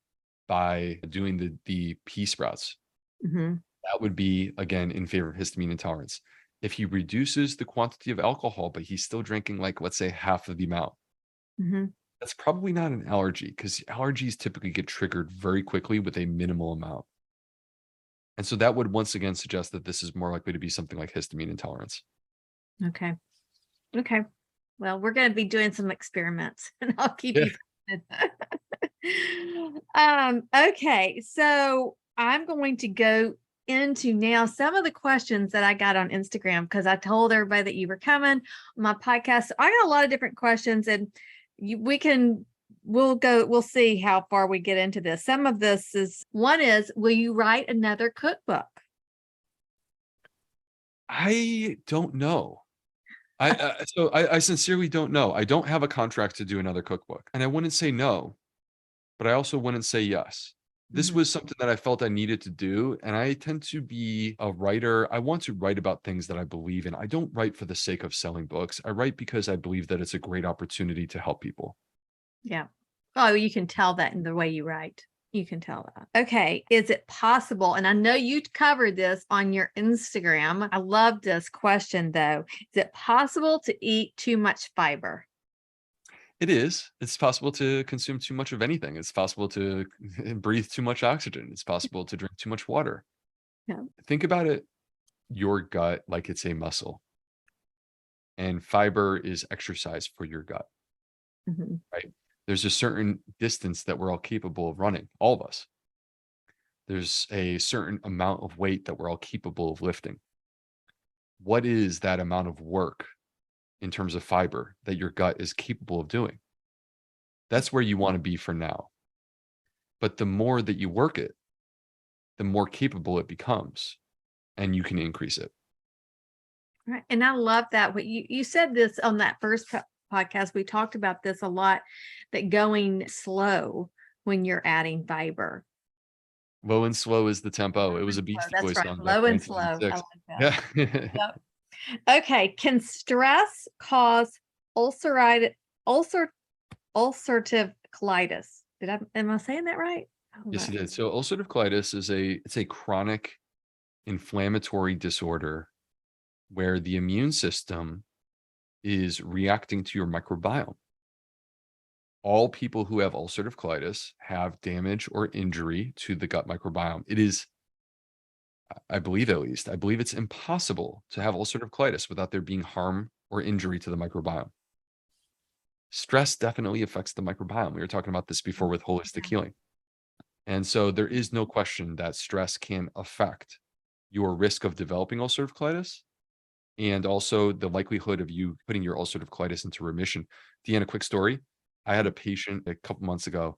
by doing the pea sprouts, Mhm. that would be, again, in favor of histamine intolerance. If he reduces the quantity of alcohol, but he's still drinking, like, let's say, half of the amount, Mhm. that's probably not an allergy because allergies typically get triggered very quickly with a minimal amount. And so that would once again suggest that this is more likely to be something like histamine intolerance. Okay. Okay. Well, we're going to be doing some experiments and I'll keep Yeah. you posted. Okay. So I'm going to go into now some of the questions that I got on Instagram because I told everybody that you were coming on my podcast. So I got a lot of different questions and we'll see how far we get into this. Some of this is will you write another cookbook? I don't know. I sincerely don't know. I don't have a contract to do another cookbook, and I wouldn't say no, but I also wouldn't say yes. This Mhm. was something that I felt I needed to do, and I tend to be a writer. I want to write about things that I believe in. I don't write for the sake of selling books. I write because I believe that it's a great opportunity to help people. Yeah. Oh, you can tell that in the way you write. You can tell that. Okay. Is it possible? And I know you covered this on your Instagram. I love this question though. Is it possible to eat too much fiber? It is. It's possible to consume too much of anything. It's possible to breathe too much oxygen. It's possible to drink too much water. Yeah. Think about it, your gut like it's a muscle, and fiber is exercise for your gut, Mhm. right? There's a certain distance that we're all capable of running, all of us. There's a certain amount of weight that we're all capable of lifting. What is that amount of work in terms of fiber that your gut is capable of doing? That's where you want to be for now. But the more that you work it, the more capable it becomes and you can increase it. Right. And I love that. What you said this on that first podcast, we talked about this a lot, that going slow when you're adding fiber. Low and slow is the tempo. Low It was and a slow. Beastie That's Boys right. song back Low in and slow. I 1986. like that. Yeah. Yep. Okay. Can stress cause ulcerative ulcer ulcerative colitis? Am I saying that right? I don't Yes, know. it is. So ulcerative colitis is it's a chronic inflammatory disorder where the immune system is reacting to your microbiome. All people who have ulcerative colitis have damage or injury to the gut microbiome. It is, I believe at least, I believe it's impossible to have ulcerative colitis without there being harm or injury to the microbiome. Stress definitely affects the microbiome. We were talking about this before with holistic healing. And so there is no question that stress can affect your risk of developing ulcerative colitis and also the likelihood of you putting your ulcerative colitis into remission. Deanna, quick story. I had a patient a couple months ago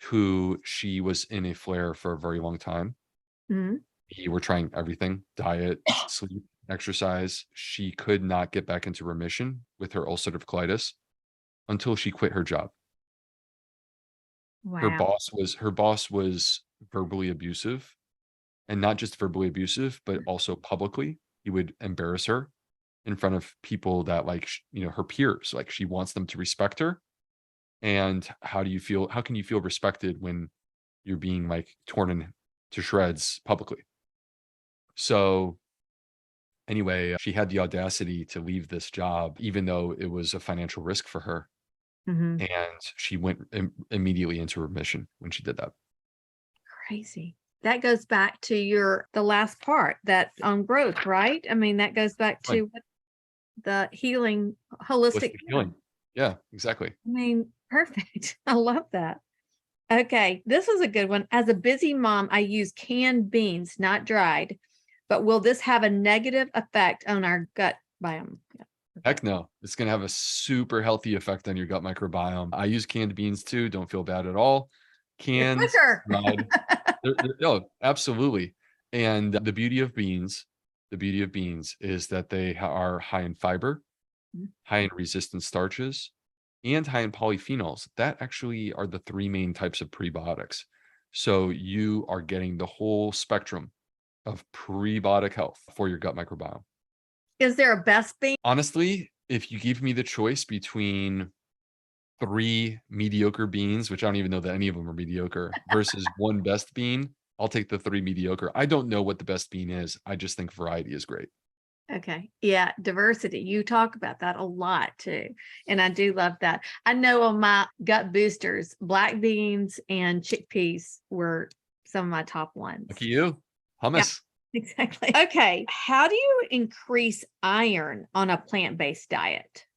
who she was in a flare for a very long time. Mhm. We were trying everything, diet, sleep, exercise. She could not get back into remission with her ulcerative colitis until she quit her job. Wow. Her boss was verbally abusive, and not just verbally abusive, but also publicly. He would embarrass her in front of people that her peers, like she wants them to respect her. And how can you feel respected when you're being like torn to shreds publicly? So anyway, she had the audacity to leave this job, even though it was a financial risk for her. Mhm. And she went immediately into remission when she did that. Crazy. That goes back to the last part that on growth, right? I mean, that goes back Fine. to the healing, holistic Holistic healing. healing. Yeah, exactly. I mean, perfect. I love that. Okay, this is a good one. As a busy mom, I use canned beans, not dried. But will this have a negative effect on our gut biome? Yeah. Heck no. It's going to have a super healthy effect on your gut microbiome. I use canned beans too. Don't feel bad at all. They're Canned, quicker. dried. Oh, absolutely. And the beauty of beans is that they are high in fiber, high in resistant starches, and high in polyphenols. That actually are the three main types of prebiotics. So you are getting the whole spectrum of prebiotic health for your gut microbiome. Is there a best bean? Honestly, if you give me the choice between 3 mediocre beans, which I don't even know that any of them are mediocre, versus 1 best bean, I'll take the 3 mediocre. I don't know what the best bean is. I just think variety is great. Okay. Yeah, diversity. You talk about that a lot too. And I do love that. I know on my gut boosters, black beans and chickpeas were some of my top ones. Lucky you. Hummus. Exactly. Okay. How do you increase iron on a plant-based diet?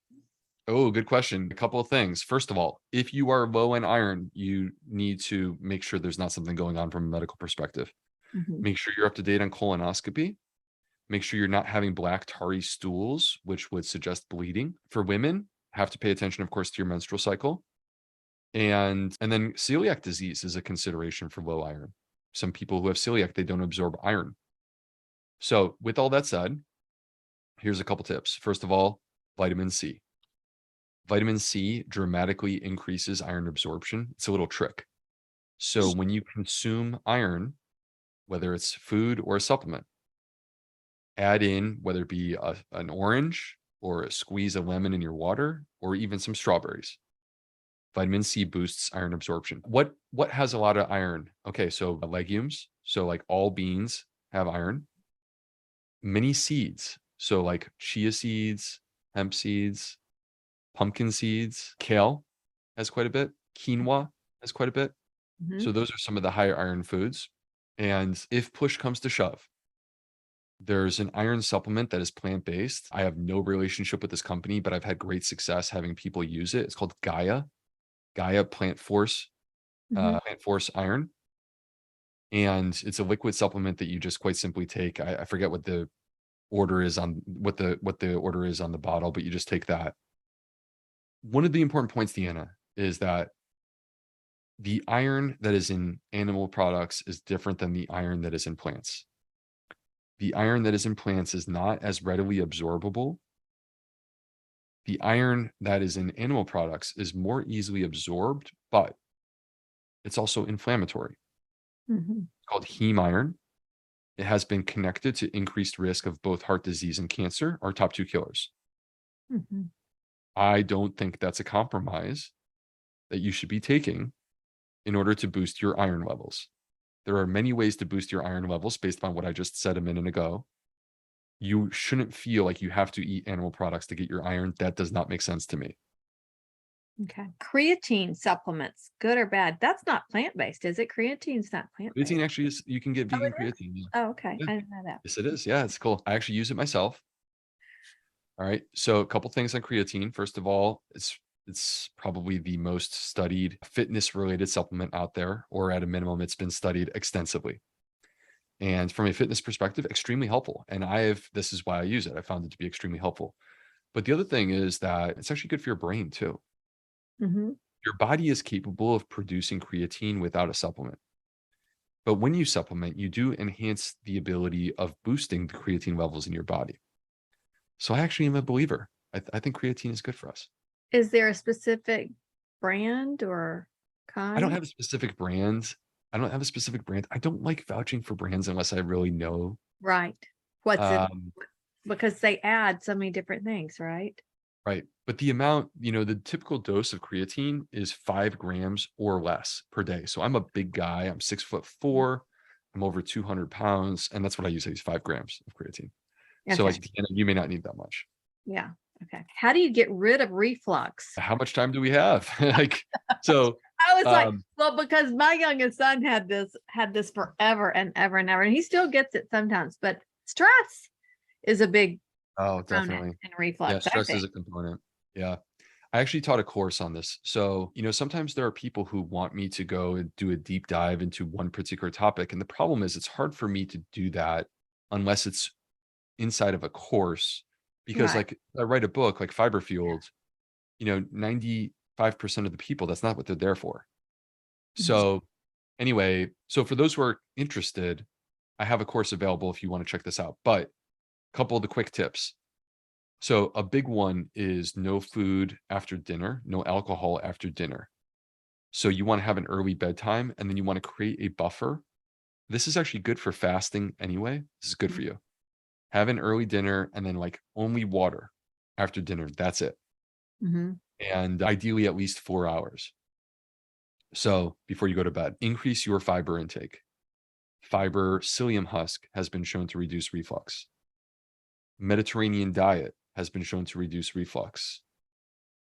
Oh, good question. A couple of things. First of all, if you are low in iron, you need to make sure there's not something going on from a medical perspective. Mhm. Make sure you're up to date on colonoscopy. Make sure you're not having black tarry stools, which would suggest bleeding. For women, have to pay attention, of course, to your menstrual cycle. And then celiac disease is a consideration for low iron. Some people who have celiac, they don't absorb iron. So with all that said, here's a couple tips. First of all, vitamin C. Vitamin C dramatically increases iron absorption. It's a little trick. So when you consume iron, whether it's food or a supplement, add in whether it be an orange or a squeeze of lemon in your water or even some strawberries. Vitamin C boosts iron absorption. What has a lot of iron? Okay, so legumes, so like all beans have iron. Many seeds, so like chia seeds, hemp seeds, pumpkin seeds, kale has quite a bit, quinoa has quite a bit. Mhm. So those are some of the higher iron foods. And if push comes to shove, there's an iron supplement that is plant-based. I have no relationship with this company, but I've had great success having people use it. It's called Gaia Plant Force, Mhm. Plant Force Iron. And it's a liquid supplement that you just quite simply take. I forget what the order is on what the order is on the bottle, but you just take that. One of the important points, Deanna, is that the iron that is in animal products is different than the iron that is in plants. The iron that is in plants is not as readily absorbable. The iron that is in animal products is more easily absorbed, but it's also inflammatory. Mhm. It's called heme iron. It has been connected to increased risk of both heart disease and cancer, our top two killers. Mhm. I don't think that's a compromise that you should be taking in order to boost your iron levels. There are many ways to boost your iron levels based on what I just said a minute ago. You shouldn't feel like you have to eat animal products to get your iron. That does not make sense to me. Okay. Creatine supplements, good or bad? That's not plant-based, is it? Creatine's not plant-based. Creatine actually is, you can get Oh, vegan it is? creatine. Yeah. Oh, okay. Yeah. I didn't know that. Yes, it is. Yeah, it's cool. I actually use it myself. All right. So a couple things on creatine. First of all, it's probably the most studied fitness related supplement out there, or at a minimum, it's been studied extensively. And from a fitness perspective, extremely helpful. And this is why I use it. I found it to be extremely helpful. But the other thing is that it's actually good for your brain too. Mhm. Your body is capable of producing creatine without a supplement. But when you supplement, you do enhance the ability of boosting the creatine levels in your body. So I actually am a believer. I think creatine is good for us. Is there a specific brand or I don't kind? have a specific brand. I don't have a specific brand. I don't like vouching for brands unless I really know. Right. What's it? Um, Because they add so many different things, right? right. But the amount, the typical dose of creatine is 5 grams or less per day. So I'm a big guy. I'm 6'4". I'm over 200 pounds. And that's what I use. I use 5 grams of creatine. So Okay. like, Deanna, you may not need that much. Yeah. Okay. How do you get rid of reflux? How much time do we have? Like, so, I was like, um, well, because my youngest son had this forever and ever and ever, and he still gets it sometimes, but stress is a big oh, component definitely. in Yeah. reflux, I Stress is think. a component. Yeah. I actually taught a course on this. So, sometimes there are people who want me to go and do a deep dive into one particular topic. And the problem is it's hard for me to do that unless it's inside of a course, because Right. like I write a book like Fiber Fueled, 95% of the people, that's not what they're there for. Mhm. So anyway, so for those who are interested, I have a course available if you want to check this out. But a couple of the quick tips. So a big one is no food after dinner, no alcohol after dinner. So you want to have an early bedtime and then you want to create a buffer. This is actually good for fasting anyway. This is good for you. Have an early dinner and then like only water after dinner. That's it. Mhm. And ideally at least 4 hours. So before you go to bed, increase your fiber intake. Fiber psyllium husk has been shown to reduce reflux. Mediterranean diet has been shown to reduce reflux.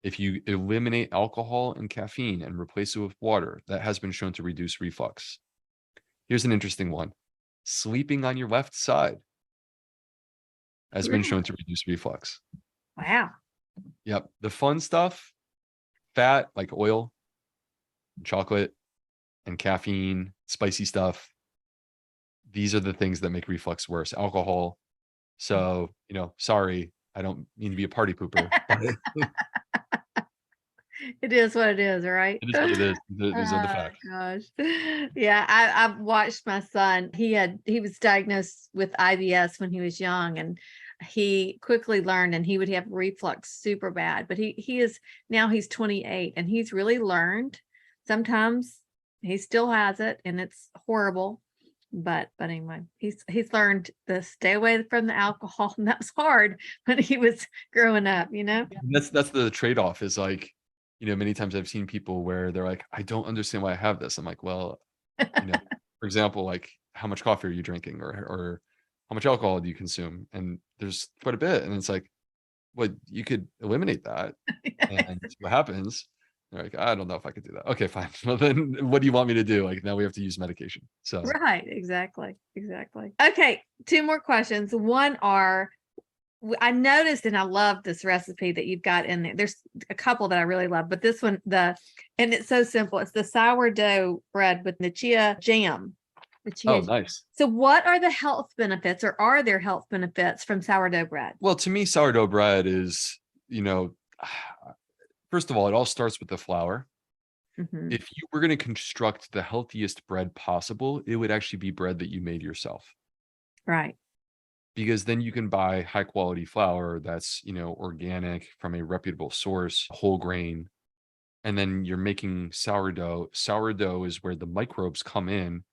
If you eliminate alcohol and caffeine and replace it with water, that has been shown to reduce reflux. Here's an interesting one. sleeping on your left side has been Really? shown to reduce reflux. Wow. Yep. The fun stuff, fat like oil, chocolate, and caffeine, spicy stuff. These are the things that make reflux worse. Alcohol. So, sorry, I don't mean to be a party pooper, but it It is what it is, right? is what it is. These are the Oh facts. gosh. Yeah, I've watched my son. He was diagnosed with IBS when he was young, and he quickly learned, and he would have reflux super bad. But he is now he's 28, and he's really learned. Sometimes he still has it, and it's horrible. But anyway, he's learned to stay away from the alcohol, and that was hard when he was growing up, you know? And that's the trade-off is like, many times I've seen people where they're like, I don't understand why I have this. I'm like, well, for example, like how much coffee are you drinking or how much alcohol do you consume? And there's quite a bit. And it's like, well, you could eliminate that. And what happens? They're like, I don't know if I could do that. Okay, fine. Well, then what do you want me to do? Like now we have to use medication. So Right, exactly, exactly. Okay, 2 more questions. One are I noticed, and I love this recipe that you've got in there. There's a couple that I really love, but this one, and it's so simple. It's the sourdough bread with the chia jam. The chia. nice. So what are the health benefits, or are there health benefits from sourdough bread? Well, to me, sourdough bread is, first of all, it all starts with the flour. Mhm. If you were going to construct the healthiest bread possible, it would actually be bread that you made yourself. Right. Because then you can buy high quality flour that's, organic from a reputable source, whole grain, and then you're making sourdough. Sourdough is where the microbes come in.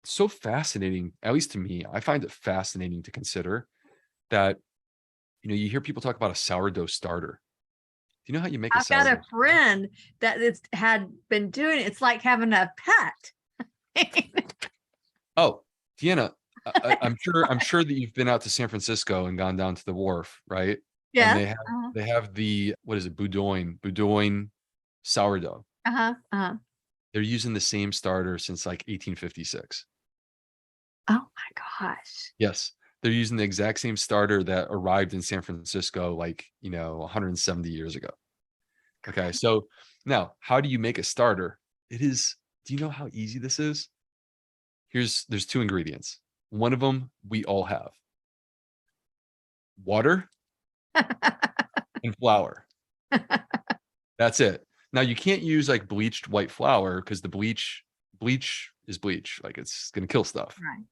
It's so fascinating, at least to me. I find it fascinating to consider that, you hear people talk about a sourdough starter. Do you know how you make a I've got sourdough a starter? friend that had been doing it. It's like having a pet. Oh, Deanna, I'm sure that you've been out to San Francisco and gone down to the wharf, right? And Yes. they have Uh-huh. they have the what is it, Boudoin sourdough. Uh-huh. Uh-huh. They're using the same starter since like 1856. Oh my gosh. Yes, they're using the exact same starter that arrived in San Francisco like, 170 years ago. Okay, so now how do you make a starter? Do you know how easy this is? There's 2 ingredients. One of them we all have. Water and flour. That's it. Now you can't use like bleached white flour because the bleach is bleach. Like it's gonna kill stuff. Right.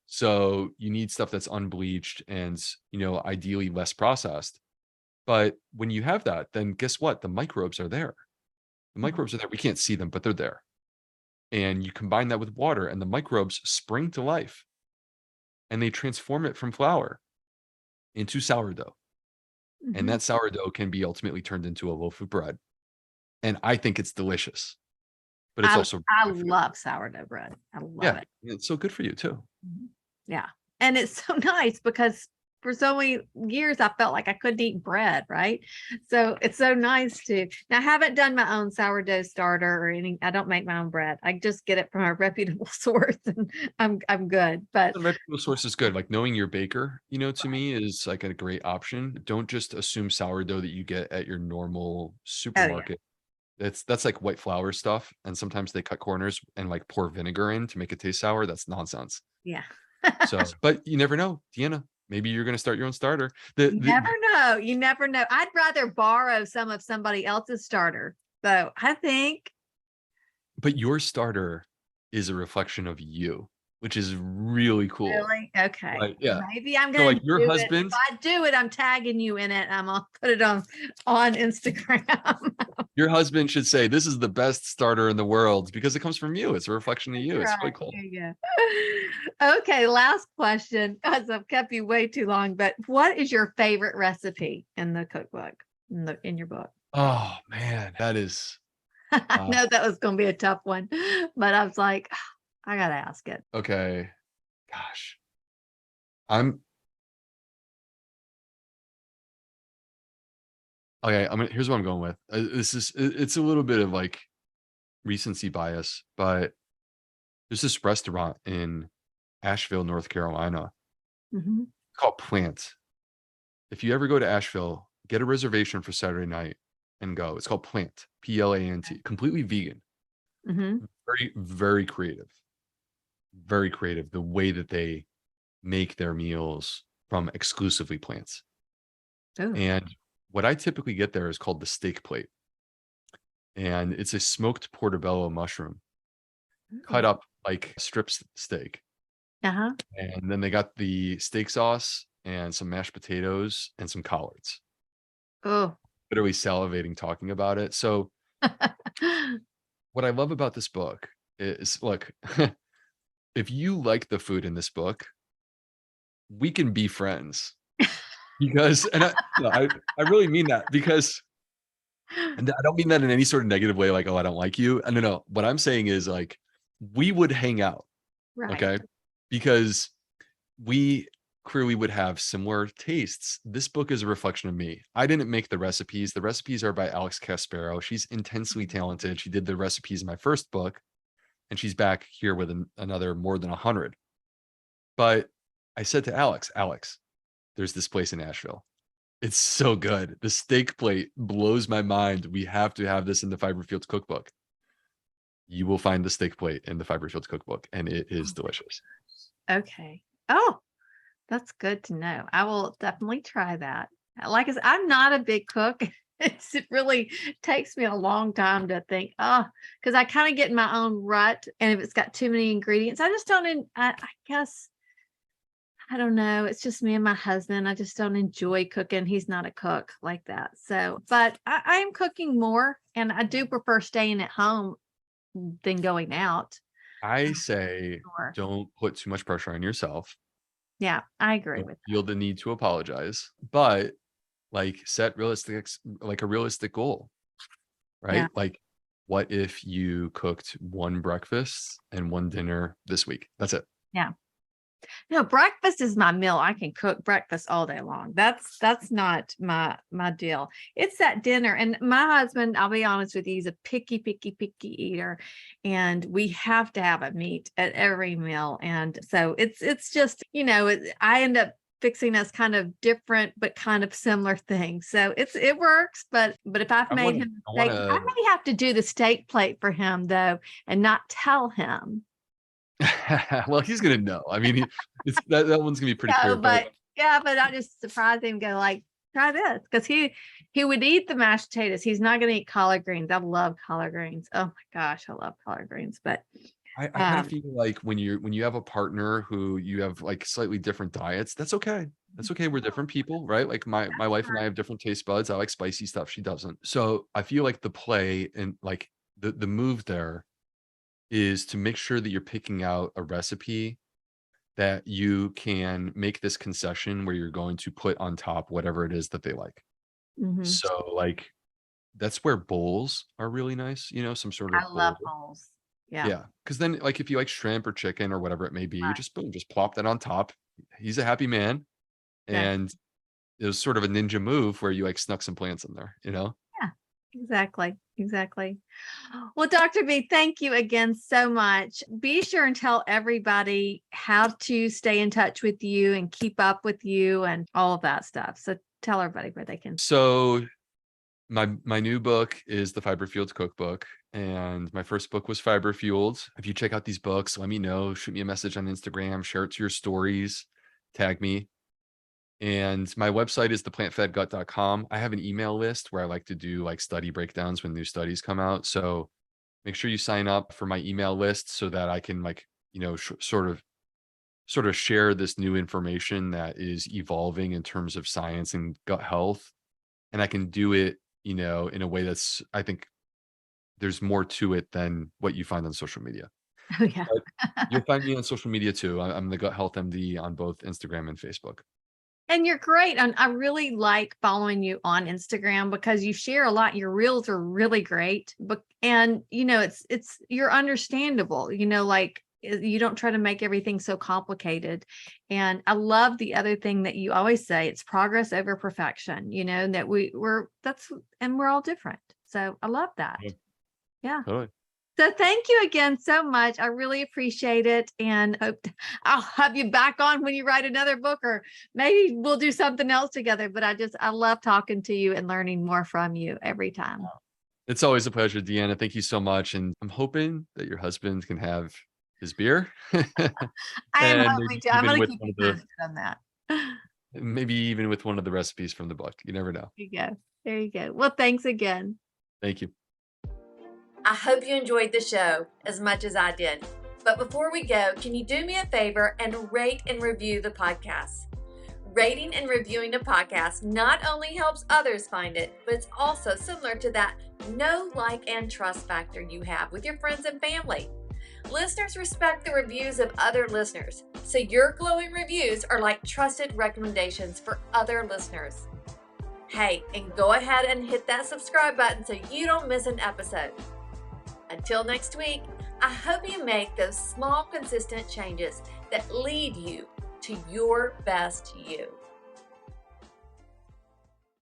So you need stuff that's unbleached and ideally less processed. But when you have that, then guess what? The microbes are there. The Mhm. microbes are there. We can't see them, but they're there. And you combine that with water, and the microbes spring to life and they transform it from flour into sourdough. And Mhm. that sourdough can be ultimately turned into a loaf of bread. And I think it's delicious, but it's I also I good for you. love sourdough bread. I love Yeah, it. it's so good for you too. Mhm. Yeah. And it's so nice because for so many years I felt like I couldn't eat bread, right? So it's so nice to now I haven't done my own sourdough starter or any I don't make my own bread. I just get it from a reputable source and I'm good. But The reputable source is good. Like knowing your baker, to me is like a great option. Don't just assume sourdough that you get at your normal oh yeah. supermarket. That's like white flour stuff. And sometimes they cut corners and like pour vinegar in to make it taste sour. That's nonsense. Yeah. So, but you never know, Deanna. Maybe you're gonna start your own starter. The, You the never know. You never know. I'd rather borrow some of somebody else's starter. So I think but your starter is a reflection of you, which is really cool. really okay. Like, yeah. Maybe I'm So gonna like do your it. If husband, I do it, I'm tagging you in it. I'm gonna put it on Instagram. your husband should say, this is the best starter in the world because it comes from you. It's a reflection of you. It's really Right. cool. There you go. Okay, last question, because I've kept you way too long. But what is your favorite recipe in the cookbook, in your book? Oh man, that is I uh know that was gonna be a tough one, but I was like, I gotta ask it. okay. Gosh. I'm okay. Here's what I'm going with. It's a little bit of like recency bias, but there's this restaurant in Asheville, North Carolina. Mhm. It's called Plant. If you ever go to Asheville, get a reservation for Saturday night and go. It's called Plant, Plant, completely vegan. Mhm. Very, very creative. Very creative. The way that they make their meals from exclusively plants. Ooh. And what I typically get there is called the steak plate. And it's a smoked portobello mushroom cut Ooh. up like steak. Uh-huh. And then they got the steak sauce and some mashed potatoes and some collards. Oh. Literally salivating talking about it. So what I love about this book is, look, if you like the food in this book, we can be friends because, and I really mean that because, and I don't mean that in any sort of negative way, like, oh, I don't like you. No, no. What I'm saying is like, we would hang out. Right. Okay. Because we clearly would have similar tastes. This book is a reflection of me. I didn't make the recipes. The recipes are by Alex Caspero. She's intensely talented. She did the recipes in my first book, and she's back here with another more than 100. But I said to Alex, there's this place in Asheville. It's so good. The steak plate blows my mind. We have to have this in the Fiber Fueled Cookbook. You will find the steak plate in the Fiber Fueled Cookbook, and it is delicious. Okay. Oh, that's good to know. I will definitely try that. Like I said, I'm not a big cook. It really takes me a long time to think, oh, because I kind of get in my own rut. And if it's got too many ingredients, I just don't, I guess, I don't know. It's just me and my husband. I just don't enjoy cooking. He's not a cook like that. So, but I am cooking more and I do prefer staying at home than going out. I say Sure. don't put too much pressure on yourself. Yeah, I agree Don't with feel the need to apologize, but like set like a realistic goal, that. Yeah. right? Like, what if you cooked one breakfast and one dinner this week? That's it. Yeah. No, breakfast is my meal. I can cook breakfast all day long. That's not my deal. It's that dinner. And my husband, I'll be honest with you, he's a picky eater. And we have to have a meat at every meal. And so it's just, I end up fixing us kind of different but kind of similar things. So it works, but if I've I made want him I a want steak, I to may have to do the steak plate for him though and not tell him. well, he's gonna know. I mean, it's that one's gonna be pretty No, clear, but but yeah, but I just surprised him, go like, try this. Cause he would eat the mashed potatoes. He's not gonna eat collard greens. I love collard greens. Oh my gosh, I love collard greens. But I kind of um feel like when you have a partner who you have like slightly different diets, that's okay. That's okay. We're different people, right? Like my wife and I have different taste buds. I like spicy stuff. She doesn't. So I feel like the play and like the move there is to make sure that you're picking out a recipe that you can make this concession where you're going to put on top whatever it is that they like. mhm. So like that's where bowls are really nice, some sort I of love bowl. bowls. Yeah. Yeah, because then, like, if you like shrimp or chicken or whatever it may be, Right. just boom, just plop that on top. He's a happy man, Exactly. and it was sort of a ninja move where you, like, snuck some plants in there, you know? Yeah. Exactly. Exactly. Well, Dr. B, thank you again so much. Be sure and tell everybody how to stay in touch with you and keep up with you and all of that stuff. So tell everybody where they can. So, my new book is the Fiber Fueled Cookbook, and my first book was Fiber Fueled. If you check out these books, let me know, shoot me a message on Instagram, share it to your stories, tag me. And my website is theplantfedgut.com. I have an email list where I like to do like study breakdowns when new studies come out. So make sure you sign up for my email list so that I can like, sort of share this new information that is evolving in terms of science and gut health. And I can do it, in a way that's, I think there's more to it than what you find on social media. Oh, yeah. But you'll find me on social media too. I'm the Gut Health MD on both Instagram and Facebook. And you're great. And I really like following you on Instagram because you share a lot. Your reels are really great. But and you're understandable, like you don't try to make everything so complicated. And I love the other thing that you always say, it's progress over perfection, that we're all different. So I love that. Yeah, Yeah. totally. So thank you again so much. I really appreciate it, and I'll have you back on when you write another book, or maybe we'll do something else together. But I love talking to you and learning more from you every time. It's always a pleasure, Deanna. Thank you so much. And I'm hoping that your husband can have his beer. I am And hoping maybe to. I'm even going to with keep one you of the posted on that. maybe even with one of the recipes from the book. You never know. There you go. There you go. Well, thanks again. Thank you. I hope you enjoyed the show as much as I did. But before we go, can you do me a favor and rate and review the podcast? Rating and reviewing a podcast not only helps others find it, but it's also similar to that know, like, and trust factor you have with your friends and family. Listeners respect the reviews of other listeners, so your glowing reviews are like trusted recommendations for other listeners. Hey, and go ahead and hit that subscribe button so you don't miss an episode. Until next week, I hope you make those small, consistent changes that lead you to your best you.